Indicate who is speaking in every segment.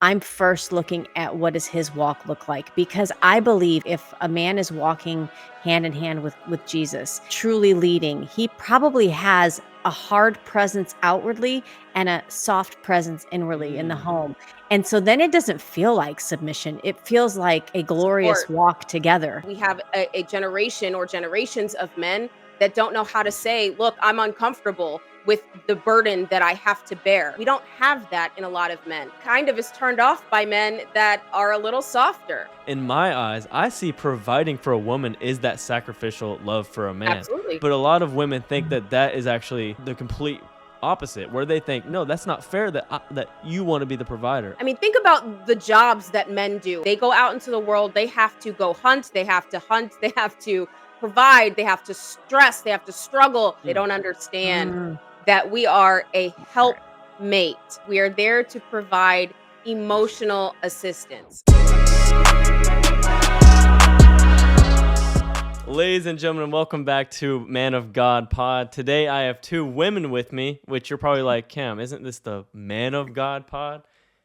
Speaker 1: I'm first looking at what does his walk look like, because I believe if a man is walking hand in hand with Jesus, truly leading, he probably has a hard presence outwardly and a soft presence inwardly in the
Speaker 2: Mm.
Speaker 1: home. And so then it doesn't feel like submission. It feels like a glorious
Speaker 3: Support.
Speaker 1: walk together.
Speaker 3: We have a generation or generations of men that don't know how to say, look, I'm uncomfortable with the burden that I have to bear. We don't have that in a lot of men. Kind of is turned off by men that are a little softer.
Speaker 2: In my eyes, I see providing for a woman is that sacrificial love for a man.
Speaker 3: Absolutely.
Speaker 2: But a lot of women think that that is actually the complete opposite, where they think, no, that's not fair that you want to be the provider.
Speaker 3: I mean, think about the jobs that men do. They go out into the world, they have to go hunt, they have to provide, they have to stress, they have to struggle. They
Speaker 2: Mm.
Speaker 3: don't understand
Speaker 1: Mm.
Speaker 3: that we are a helpmate. We are there to provide emotional assistance.
Speaker 2: Ladies and gentlemen, welcome back to Man of God Pod. Today I have two women with me, which you're probably like, Cam, isn't this the Man of God Pod?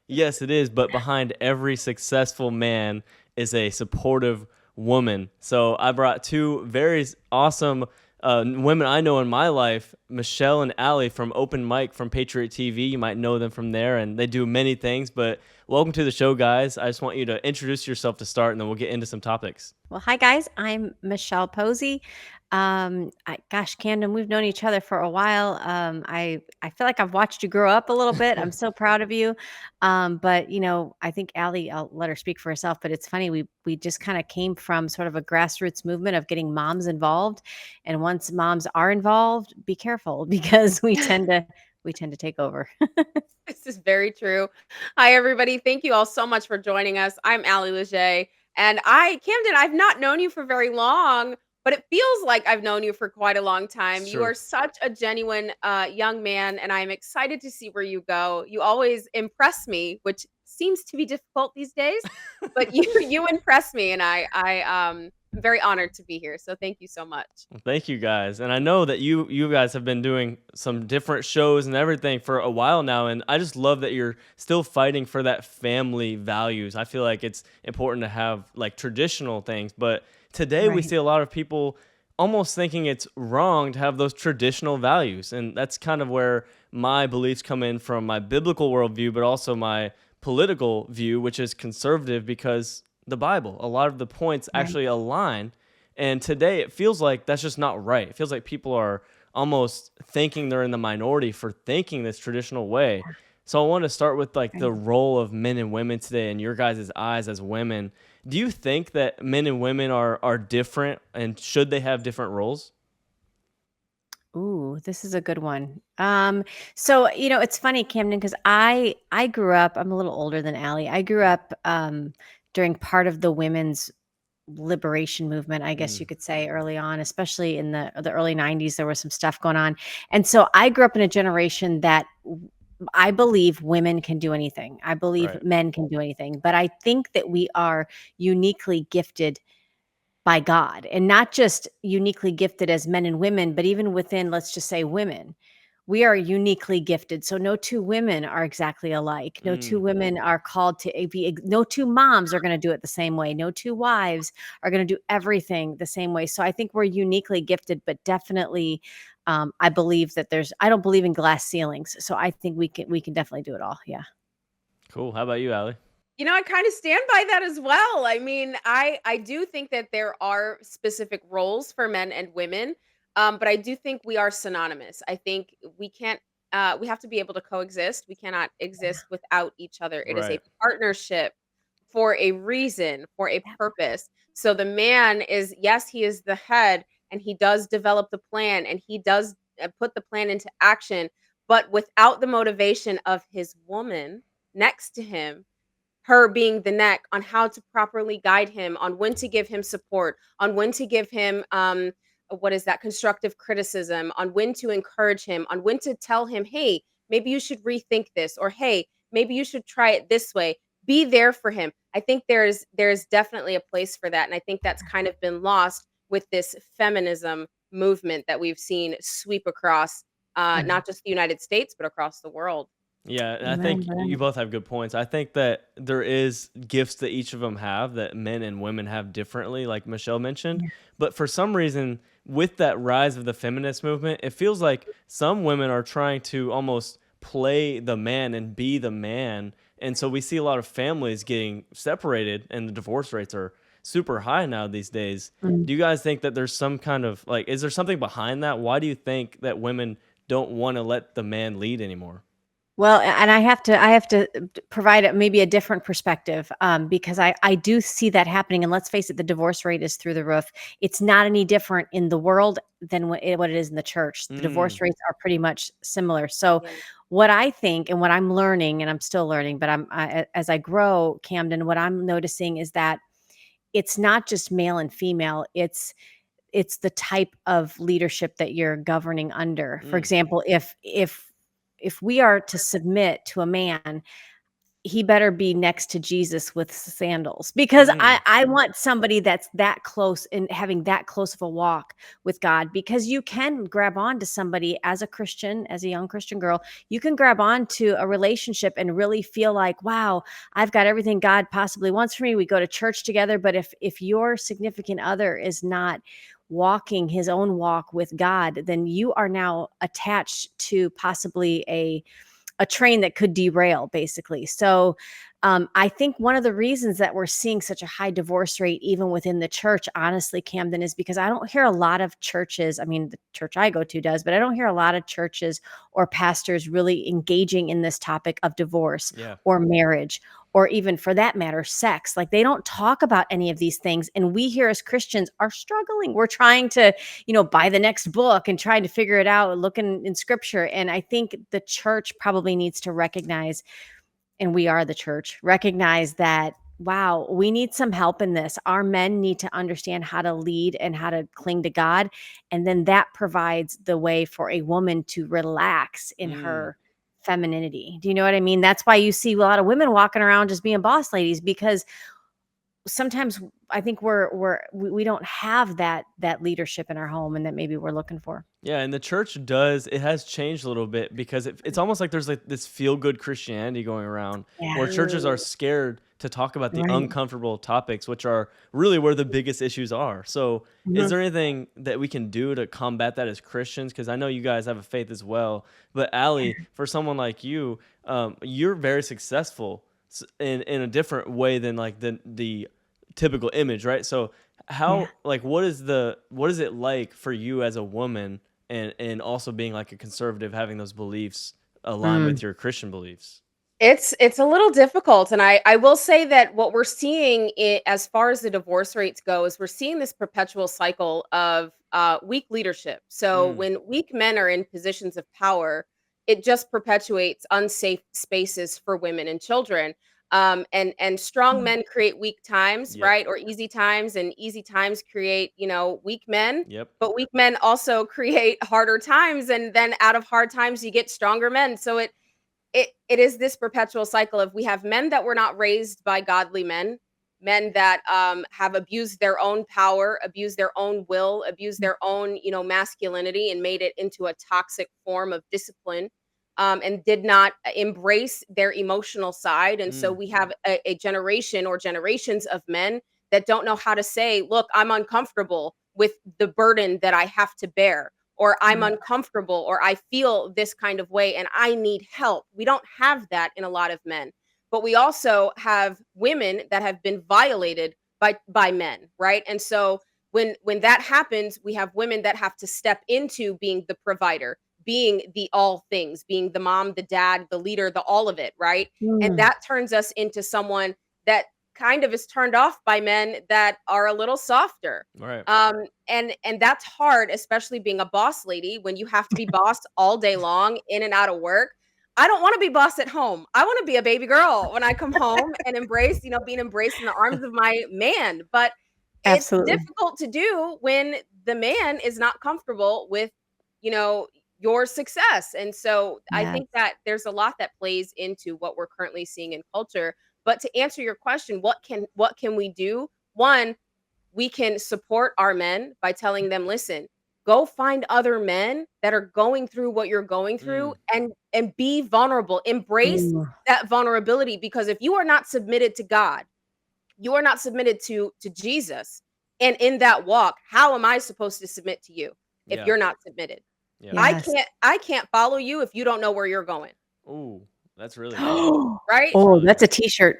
Speaker 2: Yes, it is, but behind every successful man is a supportive woman. So I brought two very awesome women I know in my life, Michelle and Allie from OpenMic from Patriot TV. You might know them from there, and they do many things, but welcome to the show, guys. I just want you to introduce yourself to start, and then we'll get into some topics.
Speaker 1: Well, hi guys. I'm Michelle Pozzie. Gosh, Camden, we've known each other for a while. I feel like I've watched you grow up a little bit. I'm so proud of you. But I think Allie, I'll let her speak for herself. But it's funny, we just kind of came from sort of a grassroots movement of getting moms involved, and once moms are involved, be careful because we tend to take over.
Speaker 3: This is very true. Hi, everybody. Thank you all so much for joining us. I'm Allie Legge. And Camden, I've not known you for very long, but it feels like I've known you for quite a long time. You
Speaker 2: Sure.
Speaker 3: are such a genuine young man, and I'm excited to see where you go. You always impress me, which seems to be difficult these days, but you impress me, and I'm very honored to be here. So thank you so much.
Speaker 2: Well, thank you guys. And I know that you guys have been doing some different shows and everything for a while now, and I just love that you're still fighting for that family values. I feel like it's important to have like traditional things, but today we
Speaker 1: Right.
Speaker 2: see a lot of people almost thinking it's wrong to have those traditional values. And that's kind of where my beliefs come in from my biblical worldview, but also my political view, which is conservative because the Bible, a lot of the points
Speaker 1: Right.
Speaker 2: actually align. And today it feels like that's just not right. It feels like people are almost thinking they're in the minority for thinking this traditional way. So I want to start with like the role of men and women today in your guys' eyes as women. Do you think that men and women are different, and should they have different roles?
Speaker 1: Ooh, this is a good one. So it's funny, Camden, because I grew up. I'm a little older than Allie. I grew up during part of the women's liberation movement, I guess you
Speaker 2: Mm,
Speaker 1: could say, early on, especially in the early '90s. There was some stuff going on, and so I grew up in a generation that I believe women can do anything. I believe
Speaker 2: right.
Speaker 1: men can do anything, but I think that we are uniquely gifted by God, and not just uniquely gifted as men and women, but even within, let's just say, women. We are uniquely gifted. So no two women are exactly alike. No two
Speaker 2: Mm.
Speaker 1: women are called to be, no two moms are going to do it the same way. No two wives are going to do everything the same way. So I think we're uniquely gifted, but definitely I believe that I don't believe in glass ceilings. So I think we can definitely do it all. Yeah.
Speaker 2: Cool. How about you, Allie?
Speaker 3: I kind of stand by that as well. I mean, I do think that there are specific roles for men and women, but I do think we are synonymous. I think we have to be able to coexist. We cannot exist without each other. It is a
Speaker 2: Right.
Speaker 3: partnership for a reason, for a purpose. So the man is, yes, he is the head, and he does develop the plan, and he does put the plan into action, but without the motivation of his woman next to him, her being the neck on how to properly guide him, on when to give him support, on when to give him what is that, constructive criticism, on when to encourage him, on when to tell him, hey, maybe you should rethink this, or hey, maybe you should try it this way. Be there for him. I think there's definitely a place for that, and I think that's kind of been lost with this feminism movement that we've seen sweep across
Speaker 1: Mhm.
Speaker 3: not just the United States but across the world.
Speaker 2: Yeah, and I think
Speaker 1: Amen,
Speaker 2: you
Speaker 1: right.
Speaker 2: both have good points. I think that there is gifts that each of them have that men and women have differently, like Michelle mentioned.
Speaker 1: Yeah.
Speaker 2: But for some reason, with that rise of the feminist movement, it feels like some women are trying to almost play the man and be the man. And so we see a lot of families getting separated, and the divorce rates are super high now these days.
Speaker 1: Mm.
Speaker 2: Do you guys think that there's some kind of like, is there something behind that? Why do you think that women don't want to let the man lead anymore?
Speaker 1: Well, and I have to provide maybe a different perspective, because I do see that happening. And let's face it, the divorce rate is through the roof. It's not any different in the world than what it is in the church. The
Speaker 2: Mm.
Speaker 1: divorce rates are pretty much similar. So,
Speaker 3: Yeah.
Speaker 1: what I think and what I'm learning, and I'm still learning, but as I grow, Camden, what I'm noticing is that it's not just male and female. It's the type of leadership that you're governing under. For
Speaker 2: Mm.
Speaker 1: example, if we are to submit to a man, he better be next to Jesus with sandals, because I
Speaker 2: Mm.
Speaker 1: I want somebody that's that close and having that close of a walk with God, because you can grab on to somebody as a Christian, as a young Christian girl, you can grab on to a relationship and really feel like, wow, I've got everything God possibly wants for me. We go to church together, but if your significant other is not walking his own walk with God, then you are now attached to possibly a train that could derail, basically. So I think one of the reasons that we're seeing such a high divorce rate, even within the church, honestly, Camden, is because I don't hear a lot of churches. I mean, the church I go to does, but I don't hear a lot of churches or pastors really engaging in this topic of divorce
Speaker 2: Yeah.
Speaker 1: or marriage, or even for that matter, sex. Like, they don't talk about any of these things. And we here as Christians are struggling. We're trying to, buy the next book and trying to figure it out, looking in scripture. And I think the church probably needs to recognize, and we are the church, recognize that, wow, we need some help in this. Our men need to understand how to lead and how to cling to God. And then that provides the way for a woman to relax in
Speaker 2: Mm.
Speaker 1: her femininity. Do you know what I mean? That's why you see a lot of women walking around just being boss ladies, because sometimes I think we don't have that leadership in our home, and that maybe we're looking for.
Speaker 2: Yeah, and the church does it has changed a little bit because it's almost like there's like this feel good Christianity going around
Speaker 1: Yeah.
Speaker 2: where churches are
Speaker 3: Mm.
Speaker 2: scared to talk about the
Speaker 1: Right.
Speaker 2: uncomfortable topics, which are really where the biggest issues are. So, is
Speaker 1: Mhm.
Speaker 2: there anything that we can do to combat that as Christians? Because I know you guys have a faith as well. But Allie, for someone like you, you're very successful in a different way than like the typical image, right? So,
Speaker 1: Yeah.
Speaker 2: how like what is it like for you as a woman and also being like a conservative, having those beliefs align
Speaker 1: Mm.
Speaker 2: with your Christian beliefs?
Speaker 3: It's a little difficult, and I will say that what we're seeing as far as the divorce rates go is we're seeing this perpetual cycle of weak leadership. So
Speaker 2: Mm.
Speaker 3: when weak men are in positions of power, it just perpetuates unsafe spaces for women and children. And strong
Speaker 1: Mm.
Speaker 3: men create weak times,
Speaker 2: Yep.
Speaker 3: right? Or easy times, and easy times create weak men.
Speaker 2: Yep.
Speaker 3: But weak men also create harder times, and then out of hard times you get stronger men. So it is this perpetual cycle of we have men that were not raised by godly men, men that have abused their own power, abused their own will, abused their own masculinity, and made it into a toxic form of discipline, and did not embrace their emotional side. And so
Speaker 2: Mm.
Speaker 3: we have a generation or generations of men that don't know how to say, look, I'm uncomfortable with the burden that I have to bear, or I'm
Speaker 1: Right.
Speaker 3: uncomfortable, or I feel this kind of way and I need help. We don't have that in a lot of men. But we also have women that have been violated by men, right? And so when that happens, we have women that have to step into being the provider, being the all things, being the mom, the dad, the leader, the all of it, right? And
Speaker 1: Mm.
Speaker 3: that turns us into someone that kind of is turned off by men that are a little softer.
Speaker 2: All right.
Speaker 3: And that's hard, especially being a boss lady when you have to be boss all day long, in and out of work. I don't want to be boss at home. I want to be a baby girl when I come home and embrace, being embraced in the arms of my man. But it's
Speaker 1: Absolutely.
Speaker 3: difficult to do when the man is not comfortable with, you know, your success. And so I
Speaker 1: Yes.
Speaker 3: think that there's a lot that plays into what we're currently seeing in culture. But to answer your question, what can we do? One, we can support our men by telling them, listen, Go find other men that are going through what you're going through
Speaker 2: Mm.
Speaker 3: and be vulnerable. Embrace
Speaker 1: Ooh,
Speaker 3: that vulnerability because if you are not submitted to God, you are not submitted to Jesus. And in that walk, how am I supposed to submit to you if
Speaker 2: Yeah.
Speaker 3: you're not submitted?
Speaker 2: Yeah.
Speaker 1: yes.
Speaker 3: I can't follow you if you don't know where you're going,
Speaker 2: Ooh, that's really good.
Speaker 3: right?
Speaker 2: That's
Speaker 1: Oh,
Speaker 2: really
Speaker 1: that's a
Speaker 2: good.
Speaker 1: t-shirt.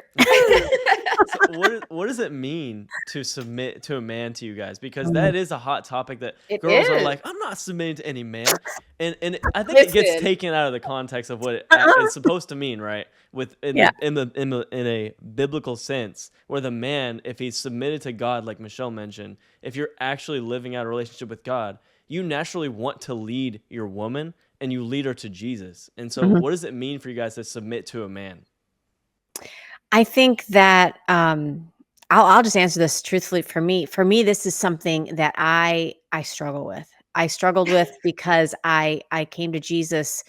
Speaker 2: So what does it mean to submit to a man to you guys? Because
Speaker 1: Mm.
Speaker 2: that is a hot topic that
Speaker 3: It
Speaker 2: girls are
Speaker 3: is.
Speaker 2: like, I'm not submitting to any man, and I think it gets
Speaker 3: Listen,
Speaker 2: taken out of the context of what
Speaker 1: Uh-uh.
Speaker 2: it's supposed to mean, right? With
Speaker 1: Yeah.
Speaker 2: in a biblical sense, where the man, if he's submitted to God, like Michelle mentioned, if you're actually living out a relationship with God, you naturally want to lead your woman and you lead her to Jesus. And so,
Speaker 1: Mhm.
Speaker 2: what does it mean for you guys to submit to a man?
Speaker 1: I think that I'll just answer this truthfully. For me, this is something that I struggle with. I struggled with because I came to Jesus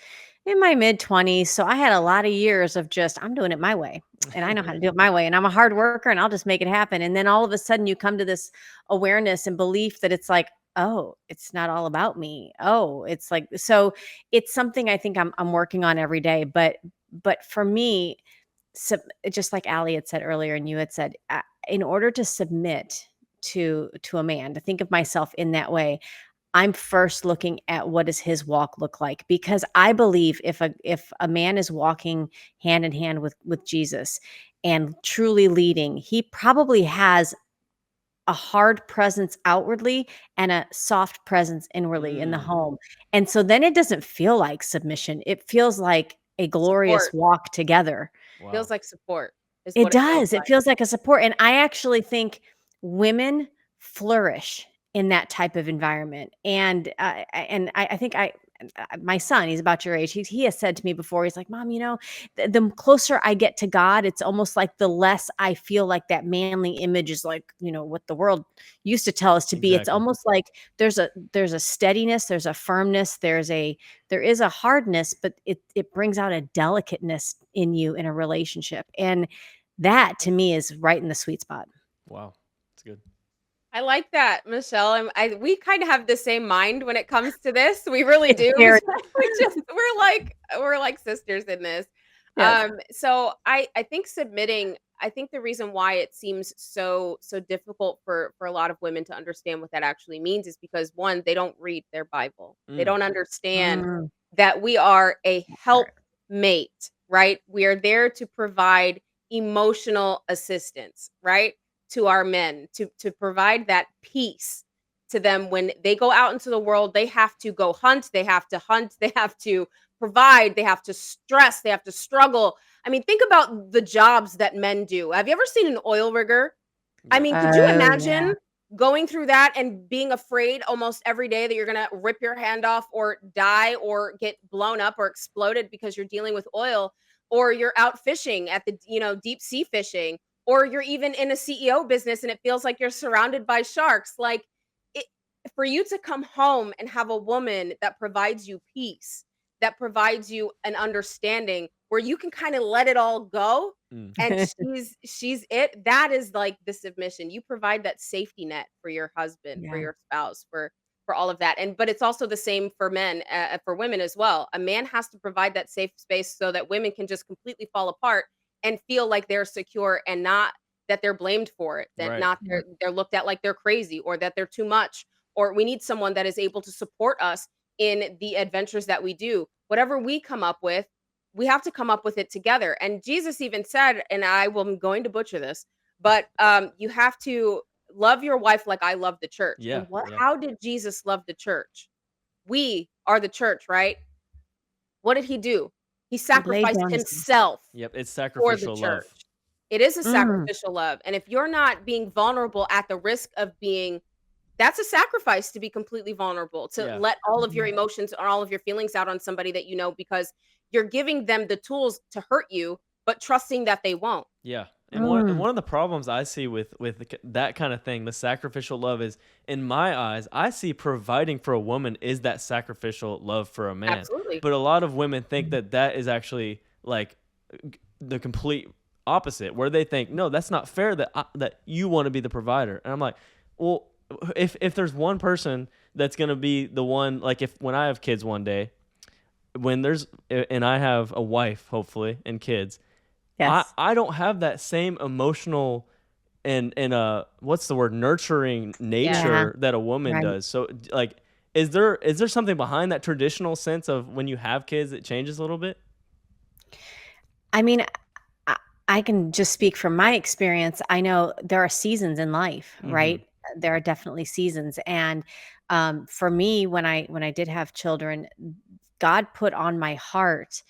Speaker 1: in my mid 20s, so I had a lot of years of just I'm doing it my way, and I know how to do it my way, and I'm a hard worker, and I'll just make it happen. And then all of a sudden, you come to this awareness and belief that it's like, oh, it's not all about me. Oh, it's like so. It's something I think I'm working on every day. But for me, sub just like Allie had said earlier and you had said, in order to submit to a man, to think of myself in that way, I'm first looking at what does his walk look like? Because I believe if a man is walking hand in hand with Jesus and truly leading, he probably has a hard presence outwardly and a soft presence inwardly in the
Speaker 2: Mm,
Speaker 1: home. And so then it doesn't feel like submission. It feels like a glorious
Speaker 3: support.
Speaker 1: walk together.
Speaker 2: wow.
Speaker 3: Feels like support is
Speaker 1: It
Speaker 3: what it feels
Speaker 1: does. It
Speaker 3: like.
Speaker 1: feels like a support, and I actually think women flourish in that type of environment, and I think my son, he's about your age, he has said to me before, he's like, "Mom, the closer I get to God, it's almost like the less I feel like that manly image is like, what the world used to tell us to be." It's
Speaker 2: Exactly.
Speaker 1: almost like there's a steadiness, there's a firmness, there is a hardness, but it brings out a delicateness in you in a relationship, and that to me is right in the sweet spot.
Speaker 2: Wow. That's good.
Speaker 3: I like that, Michelle. We kind of have the same mind when it comes to this. We really
Speaker 1: It's
Speaker 3: do.
Speaker 1: very
Speaker 3: We're like sisters in this.
Speaker 1: yes.
Speaker 3: So I think submitting. I think the reason why it seems so difficult for a lot of women to understand what that actually means is because one, they don't read their Bible. They
Speaker 2: Mm,
Speaker 3: don't understand
Speaker 1: Mm,
Speaker 3: that we are a
Speaker 1: right.
Speaker 3: helpmate, right? We are there to provide emotional assistance, right? To our men to provide that peace to them when they go out into the world. They have to go hunt, they have to hunt, they have to provide, they have to stress, they have to struggle. I mean, think about the jobs that men do. Have you ever seen an oil rigger? I
Speaker 2: yeah.
Speaker 3: mean, could you
Speaker 1: Oh, yeah.
Speaker 3: imagine going through that and being afraid almost every day that you're going to rip your hand off or die or get blown up or exploded because you're dealing with oil, or you're out fishing at the, deep sea fishing, or you're even in a CEO business and it feels like you're surrounded by sharks. Like it, for you to come home and have a woman that provides you peace, that provides you an understanding where you can kind of let it all go,
Speaker 2: Mm,
Speaker 3: and she's it. That is like the submission. You provide that safety net for your husband, for
Speaker 1: Yeah.
Speaker 3: your spouse, for all of that. And but it's also the same for men, for women as well. A man has to provide that safe space so that women can just completely fall apart and feel like they're secure and not that they're blamed for it, that
Speaker 2: right.
Speaker 3: not they're looked at like they're crazy or that they're too much, or we need someone that is able to support us in the adventures that we do. Whatever we come up with, we have to come up with it together. And Jesus even said, and I'm going to butcher this, but you have to love your wife like I love the church.
Speaker 2: Yeah.
Speaker 3: And what
Speaker 2: Yeah.
Speaker 3: how did Jesus love the church? We are the church, right? What did he do? He
Speaker 1: He laid
Speaker 3: sacrificed
Speaker 1: down his life.
Speaker 3: himself
Speaker 2: Yep. It's
Speaker 3: for the
Speaker 2: sacrificial
Speaker 3: church.
Speaker 2: love.
Speaker 3: It is a
Speaker 1: Mm.
Speaker 3: sacrificial love. And if you're not being vulnerable at the risk of being, that's a sacrifice to be completely vulnerable, to
Speaker 2: Yeah.
Speaker 3: let all of your
Speaker 1: Mhm.
Speaker 3: emotions or all of your feelings out on somebody that you know, because you're giving them the tools to hurt you, but trusting that they won't.
Speaker 2: Yeah. And
Speaker 1: Mm.
Speaker 2: one of the problems I see with that kind of thing, the sacrificial love is, in my eyes, I see providing for a woman is that sacrificial love for a man.
Speaker 3: Absolutely.
Speaker 2: But a lot of women think
Speaker 1: Mhm.
Speaker 2: that that is actually like the complete opposite, where they think, no, that's not fair that that you want to be the provider. And I'm like, well, if there's one person that's gonna be the one. Like if when I have kids one day, when there's and I have a wife hopefully and kids, I
Speaker 1: Yes.
Speaker 2: I don't have that same emotional and what's the word, nurturing
Speaker 3: Yes.
Speaker 1: Yeah.
Speaker 2: nature that a woman
Speaker 1: Right.
Speaker 2: does. So like, is there something behind that traditional sense of when you have kids it changes a little bit?
Speaker 1: I mean, I I can just speak from my experience. I know there are seasons in life,
Speaker 2: Mm-hmm.
Speaker 1: right? There are definitely seasons, and for me, when I did have children, God put on my heart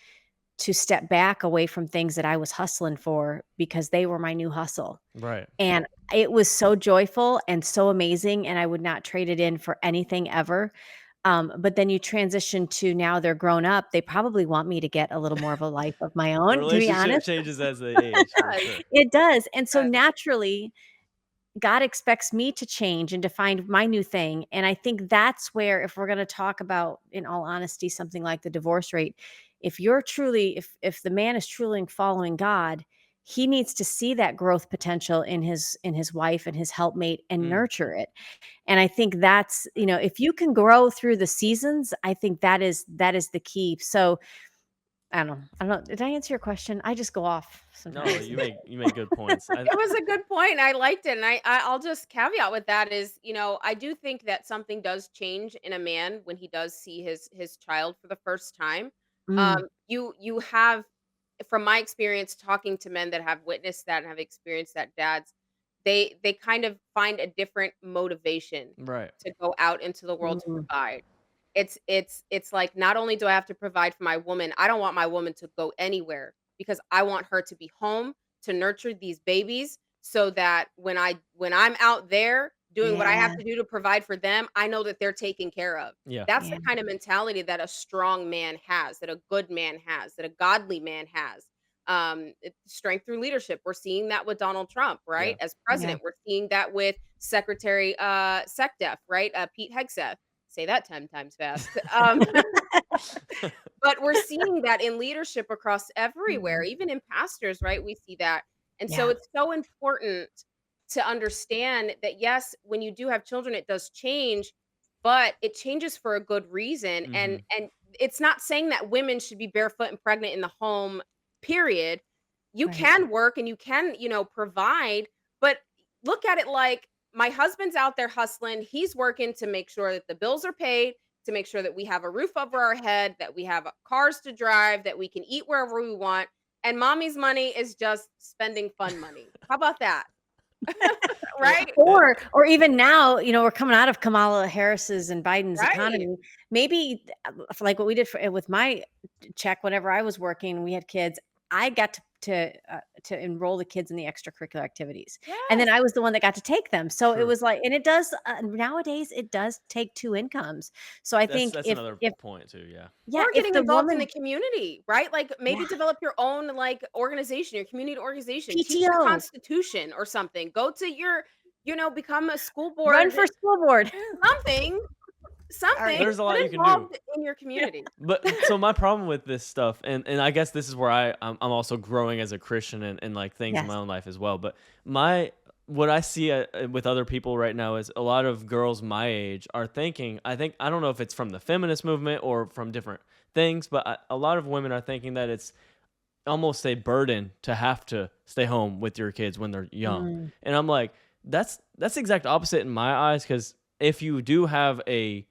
Speaker 1: to step back away from things that I was hustling for because they were my new hustle.
Speaker 2: Right.
Speaker 1: And it was so joyful and so amazing, and I would not trade it in for anything ever. But then you transition to now they're grown up, they probably want me to get a little more of a life of my
Speaker 2: The
Speaker 1: own, to be
Speaker 2: relationship
Speaker 1: honest.
Speaker 2: changes as they age, for
Speaker 3: Yes.
Speaker 2: sure.
Speaker 1: It does, and so
Speaker 3: Yes.
Speaker 1: naturally, God expects me to change and to find my new thing, and I think that's where if we're gonna talk about, in all honesty, something like the divorce rate, if you're truly if the man is truly following God, he needs to see that growth potential in his wife and his helpmate and
Speaker 2: Mm.
Speaker 1: nurture it, and I think that's, if you can grow through the seasons, I think that is the key. So, I don't know, did I answer your question? I just go off
Speaker 2: No,
Speaker 1: sometimes.
Speaker 2: you make good points.
Speaker 3: It was a good point. I liked it, and I'll just caveat with that is, I do think that something does change in a man when he does see his child for the first time.
Speaker 1: Mm,
Speaker 3: You have, from my experience talking to men that have witnessed that and have experienced that, dads, they kind of find a different motivation
Speaker 2: Right.
Speaker 3: to go out into the world to
Speaker 1: mm,
Speaker 3: provide. It's like, not only do I have to provide for my woman, I don't want my woman to go anywhere because I want her to be home to nurture these babies so that when I'm out there doing what I have
Speaker 1: yeah,
Speaker 3: to do to provide for them, I know that they're taken care of.
Speaker 2: Yeah.
Speaker 3: That's
Speaker 1: yeah,
Speaker 3: the kind of mentality that a strong man has, that a good man has, that a godly man has. Strength through leadership. We're seeing that with Donald Trump, right?
Speaker 2: Yeah.
Speaker 3: As
Speaker 1: yeah.
Speaker 3: president, we're seeing that with Secretary SecDef, right? Pete Hegseth. Say that 10 times fast. But we're seeing that in leadership across everywhere,
Speaker 1: Mhm.
Speaker 3: even in pastors, right? We see that. And so
Speaker 1: Yeah,
Speaker 3: it's so important to understand that, yes, when you do have children, it does change, but it changes for a good reason. And
Speaker 2: Mm-hmm.
Speaker 3: it's not saying that women should be barefoot and pregnant in the home, period. You
Speaker 1: right.
Speaker 3: can work and you can, provide, but look at it like, my husband's out there hustling. He's working to make sure that the bills are paid, to make sure that we have a roof over our head, that we have cars to drive, that we can eat wherever we want. And mommy's money is just spending fun money. How about that?
Speaker 2: Well,
Speaker 3: Right?
Speaker 1: Or even now, we're coming out of Kamala Harris's and Biden's
Speaker 3: Right.
Speaker 1: economy. Maybe, like what we did with my check whenever I was working, we had kids. I got to enroll the kids in the extracurricular activities, and then
Speaker 3: Yes.
Speaker 1: I was the one that got to take them. So it
Speaker 2: true.
Speaker 1: was like, and it does nowadays. It does take two incomes. So I
Speaker 2: That's
Speaker 1: think
Speaker 2: that's another
Speaker 1: if
Speaker 2: point too. Yeah.
Speaker 1: yeah,
Speaker 3: Or
Speaker 1: if
Speaker 3: getting
Speaker 1: the
Speaker 3: involved in the
Speaker 1: woman,
Speaker 3: community, right? Like, maybe
Speaker 1: yeah,
Speaker 3: develop your own, like, organization, your community organization. Teach the
Speaker 1: PTO,
Speaker 3: Constitution or something. Go to your, become a school
Speaker 1: run
Speaker 3: board,
Speaker 1: for school board.
Speaker 3: something, something.
Speaker 1: Sorry.
Speaker 2: There's a lot
Speaker 3: Get
Speaker 2: you can do.
Speaker 3: involved in your community.
Speaker 2: But so my problem with this stuff, and I guess this is where I'm also growing as a Christian and like things in my
Speaker 1: Yes.
Speaker 2: own life as well. But my what I see with other people right now is a lot of girls my age are thinking. I don't know if it's from the feminist movement or from different things, but a lot of women are thinking that it's almost a burden to have to stay home with your kids when they're young.
Speaker 1: Mm,
Speaker 2: And I'm like, that's the exact opposite in my eyes, because if you do have a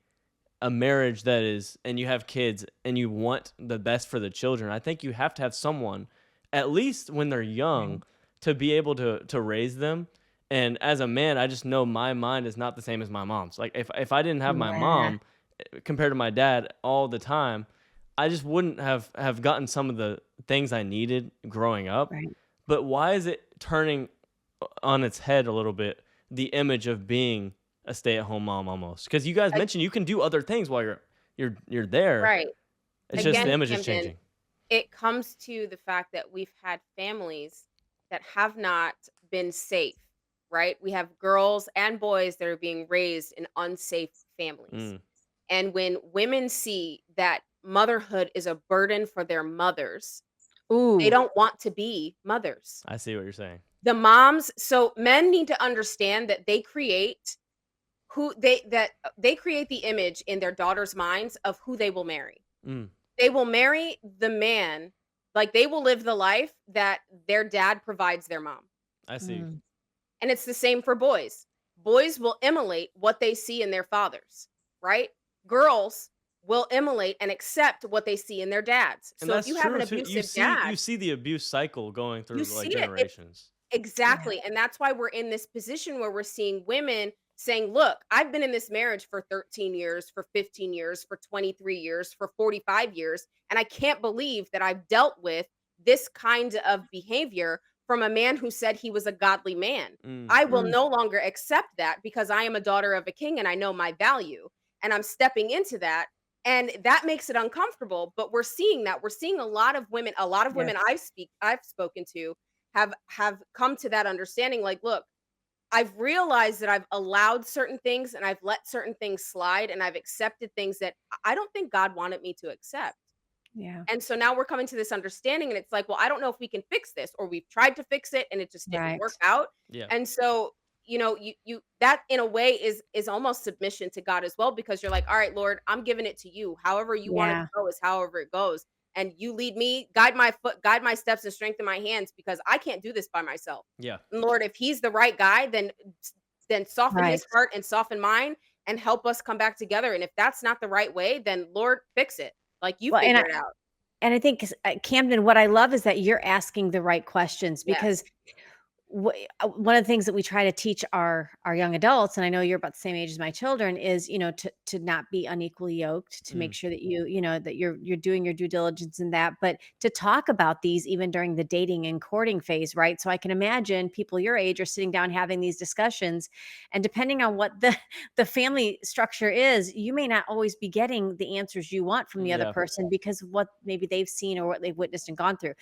Speaker 2: marriage that is and you have kids and you want the best for the children, I think you have to have someone at least when they're
Speaker 1: right.
Speaker 2: young to be able to raise them. And as a man, I just know my mind is not the same as my mom's. Like if I didn't have my
Speaker 1: Yeah.
Speaker 2: mom compared to my dad all the time, I just wouldn't have gotten some of the things I needed growing up.
Speaker 1: Right.
Speaker 2: But why is it turning on its head a little bit, the image of being a stay-at-home mom almost? Because you guys
Speaker 3: A-
Speaker 2: mentioned you can do other things while you're there.
Speaker 3: Right.
Speaker 2: It's just the
Speaker 3: Again,
Speaker 2: image is
Speaker 3: Camden,
Speaker 2: changing.
Speaker 3: it comes to the fact that we've had families that have not been safe, right? We have girls and boys that are being raised in unsafe families.
Speaker 2: Mm,
Speaker 3: And when women see that motherhood is a burden for their mothers, they
Speaker 1: Ooh,
Speaker 3: don't want to be mothers.
Speaker 2: I see what you're saying.
Speaker 3: The moms, so men need to understand that they create who they create the image in their daughters' minds of who they will marry.
Speaker 2: Mm,
Speaker 3: They will marry the man, like, they will live the life that their dad provides their mom.
Speaker 2: I see.
Speaker 1: Mm.
Speaker 3: And it's the same for boys. Boys will emulate what they see in their fathers, right? Girls will emulate and accept what they see in their dads.
Speaker 2: And
Speaker 3: So if
Speaker 2: that's
Speaker 3: you have
Speaker 2: true
Speaker 3: an
Speaker 2: too.
Speaker 3: abusive
Speaker 2: You
Speaker 3: dad,
Speaker 2: see the abuse cycle going
Speaker 3: you
Speaker 2: through like
Speaker 3: see it.
Speaker 2: generations.
Speaker 1: Yeah.
Speaker 3: Exactly, and that's why we're in this position where we're seeing women saying, "Look, I've been in this marriage for 13 years, for 15 years, for 23 years, for 45 years, and I can't believe that I've dealt with this kind of behavior from a man who said he was a godly man.
Speaker 2: Mm,
Speaker 3: I will
Speaker 1: Mm.
Speaker 3: no longer accept that because I am a daughter of a king and I know my value, and I'm stepping into that." And that makes it uncomfortable, but we're seeing that. We're seeing a lot of
Speaker 1: Yes.
Speaker 3: women I've spoken to have come to that understanding, like, look, I've realized that I've allowed certain things and I've let certain things slide and I've accepted things that I don't think God wanted me to accept.
Speaker 1: Yeah.
Speaker 3: And so now we're coming to this understanding and it's like, well, I don't know if we can fix this, or we've tried to fix it and it just didn't
Speaker 1: Right.
Speaker 3: work out.
Speaker 2: yeah.
Speaker 3: And so, you that in a way is almost submission to God as well, because you're like, all right, Lord, I'm giving it to you. However you want it to
Speaker 1: Yeah.
Speaker 3: go is however it goes. And you lead me, guide my foot, guide my steps, and strengthen my hands, because I can't do this by myself.
Speaker 2: Yeah.
Speaker 3: And Lord, if he's the right guy, then soften
Speaker 1: Right.
Speaker 3: his heart and soften mine and help us come back together. And if that's not the right way, then Lord, fix it. Like, you
Speaker 1: Well,
Speaker 3: figure it out.
Speaker 1: and I think, Camden, what I love is that you're asking the right questions
Speaker 3: Yes.
Speaker 1: because one of the things that we try to teach our young adults, and I know you're about the same age as my children, is to not be unequally yoked, to make
Speaker 2: Mm,
Speaker 1: sure that that you're doing your due diligence in that, but to talk about these even during the dating and courting phase, right? So I can imagine people your age are sitting down having these discussions, and depending on what the family structure is, you may not always be getting the answers you want from the other
Speaker 2: yeah.
Speaker 1: person because of what maybe they've seen or what they've witnessed and gone through.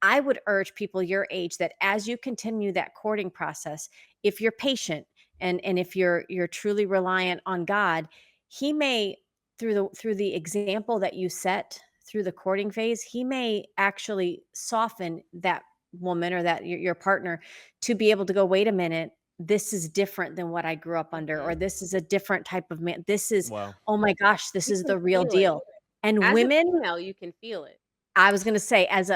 Speaker 1: I would urge people your age that as you continue that courting process, if you're patient and if you're truly reliant on God, he may through the example that you set through the courting phase, he may actually soften that woman or that your partner to be able to go, wait a minute, this is different than what I grew up under, or
Speaker 3: Mhm.
Speaker 1: this is a different type of man. This is,
Speaker 2: Wow.
Speaker 1: oh my gosh, this
Speaker 3: You
Speaker 1: is
Speaker 3: can
Speaker 1: the real
Speaker 3: feel it.
Speaker 1: deal. And
Speaker 3: As a
Speaker 1: women,
Speaker 3: female, you can feel it.
Speaker 1: I was gonna say, as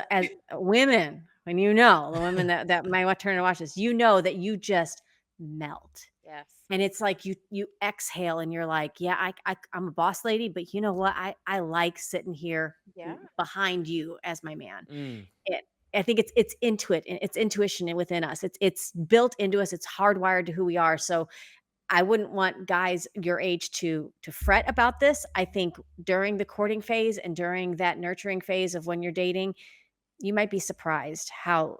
Speaker 1: women, when the women that might turn and watch this, that you just melt.
Speaker 3: Yes.
Speaker 1: And it's like you exhale and you're like, "Yeah, I'm a boss lady, but you know what? I like sitting here
Speaker 3: Yeah.
Speaker 1: behind you as my man."
Speaker 2: Mm,
Speaker 1: It I think it's intuition within us. It's built into us. It's hardwired to who we are. So I wouldn't want guys your age to fret about this. I think during the courting phase and during that nurturing phase of when you're dating, you might be surprised how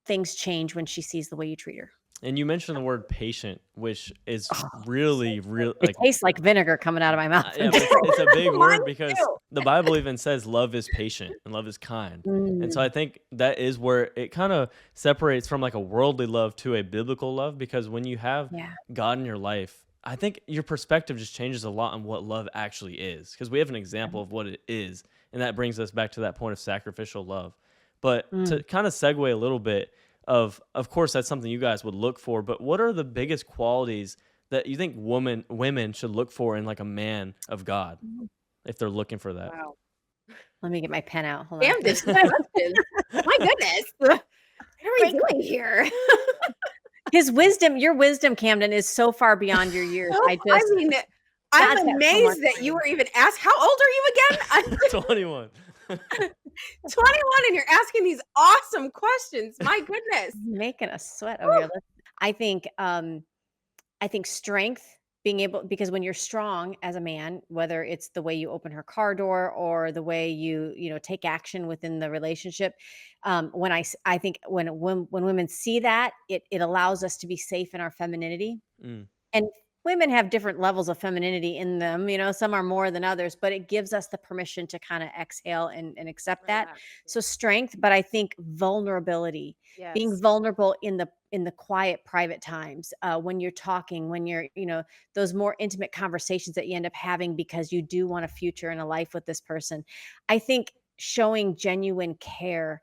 Speaker 1: things change when she sees the way you treat her.
Speaker 2: and you mentioned the word patient, which is
Speaker 1: Oh, so
Speaker 2: really,
Speaker 1: good.
Speaker 2: real.
Speaker 1: It
Speaker 2: Like,
Speaker 1: tastes like vinegar coming out of my mouth. I'm
Speaker 2: yeah, but
Speaker 1: just
Speaker 2: it's a big
Speaker 3: Mine
Speaker 2: word because
Speaker 3: too.
Speaker 2: the Bible even says love is patient and love is kind. And so
Speaker 1: Mm,
Speaker 2: I think that is where it kind of separates from like a worldly love to a biblical love, because when you have
Speaker 1: yeah.
Speaker 2: God in your life, I think your perspective just changes a lot on what love actually is, because we have an example of what it is. And that brings us back to that point of sacrificial love. But
Speaker 1: Mm.
Speaker 2: to kind of segue a little bit, of course that's something you guys would look for, but what are the biggest qualities that you think women should look for in like a man of God if they're looking for that?
Speaker 3: Wow.
Speaker 1: Let me get my pen out. Hold on.
Speaker 3: Damn, there's so many questions. My goodness. What are we
Speaker 1: Great
Speaker 3: doing
Speaker 1: question.
Speaker 3: here?
Speaker 1: Your wisdom, Camden, is so far beyond your years.
Speaker 3: I mean, I'm
Speaker 1: God's got so much
Speaker 3: amazed
Speaker 1: for
Speaker 3: that you
Speaker 1: you.
Speaker 3: were even asked. How old are you again? I'm
Speaker 2: 21.
Speaker 3: 21 and you're asking these awesome questions. My goodness.
Speaker 1: Making us sweat over
Speaker 3: Woo.
Speaker 1: here. I think I think strength, being able, because when you're strong as a man, whether it's the way you open her car door or the way you take action within the relationship, I think when women see that, it allows us to be safe in our femininity.
Speaker 2: Mm,
Speaker 1: And women have different levels of femininity in them, some are more than others, but it gives us the permission to kind of exhale and accept that.
Speaker 3: Relax. Yeah.
Speaker 1: So strength, but I think vulnerability, being
Speaker 3: Yes.
Speaker 1: vulnerable in the quiet, private times, when you're talking, when you're, those more intimate conversations that you end up having because you do want a future and a life with this person. I think showing genuine care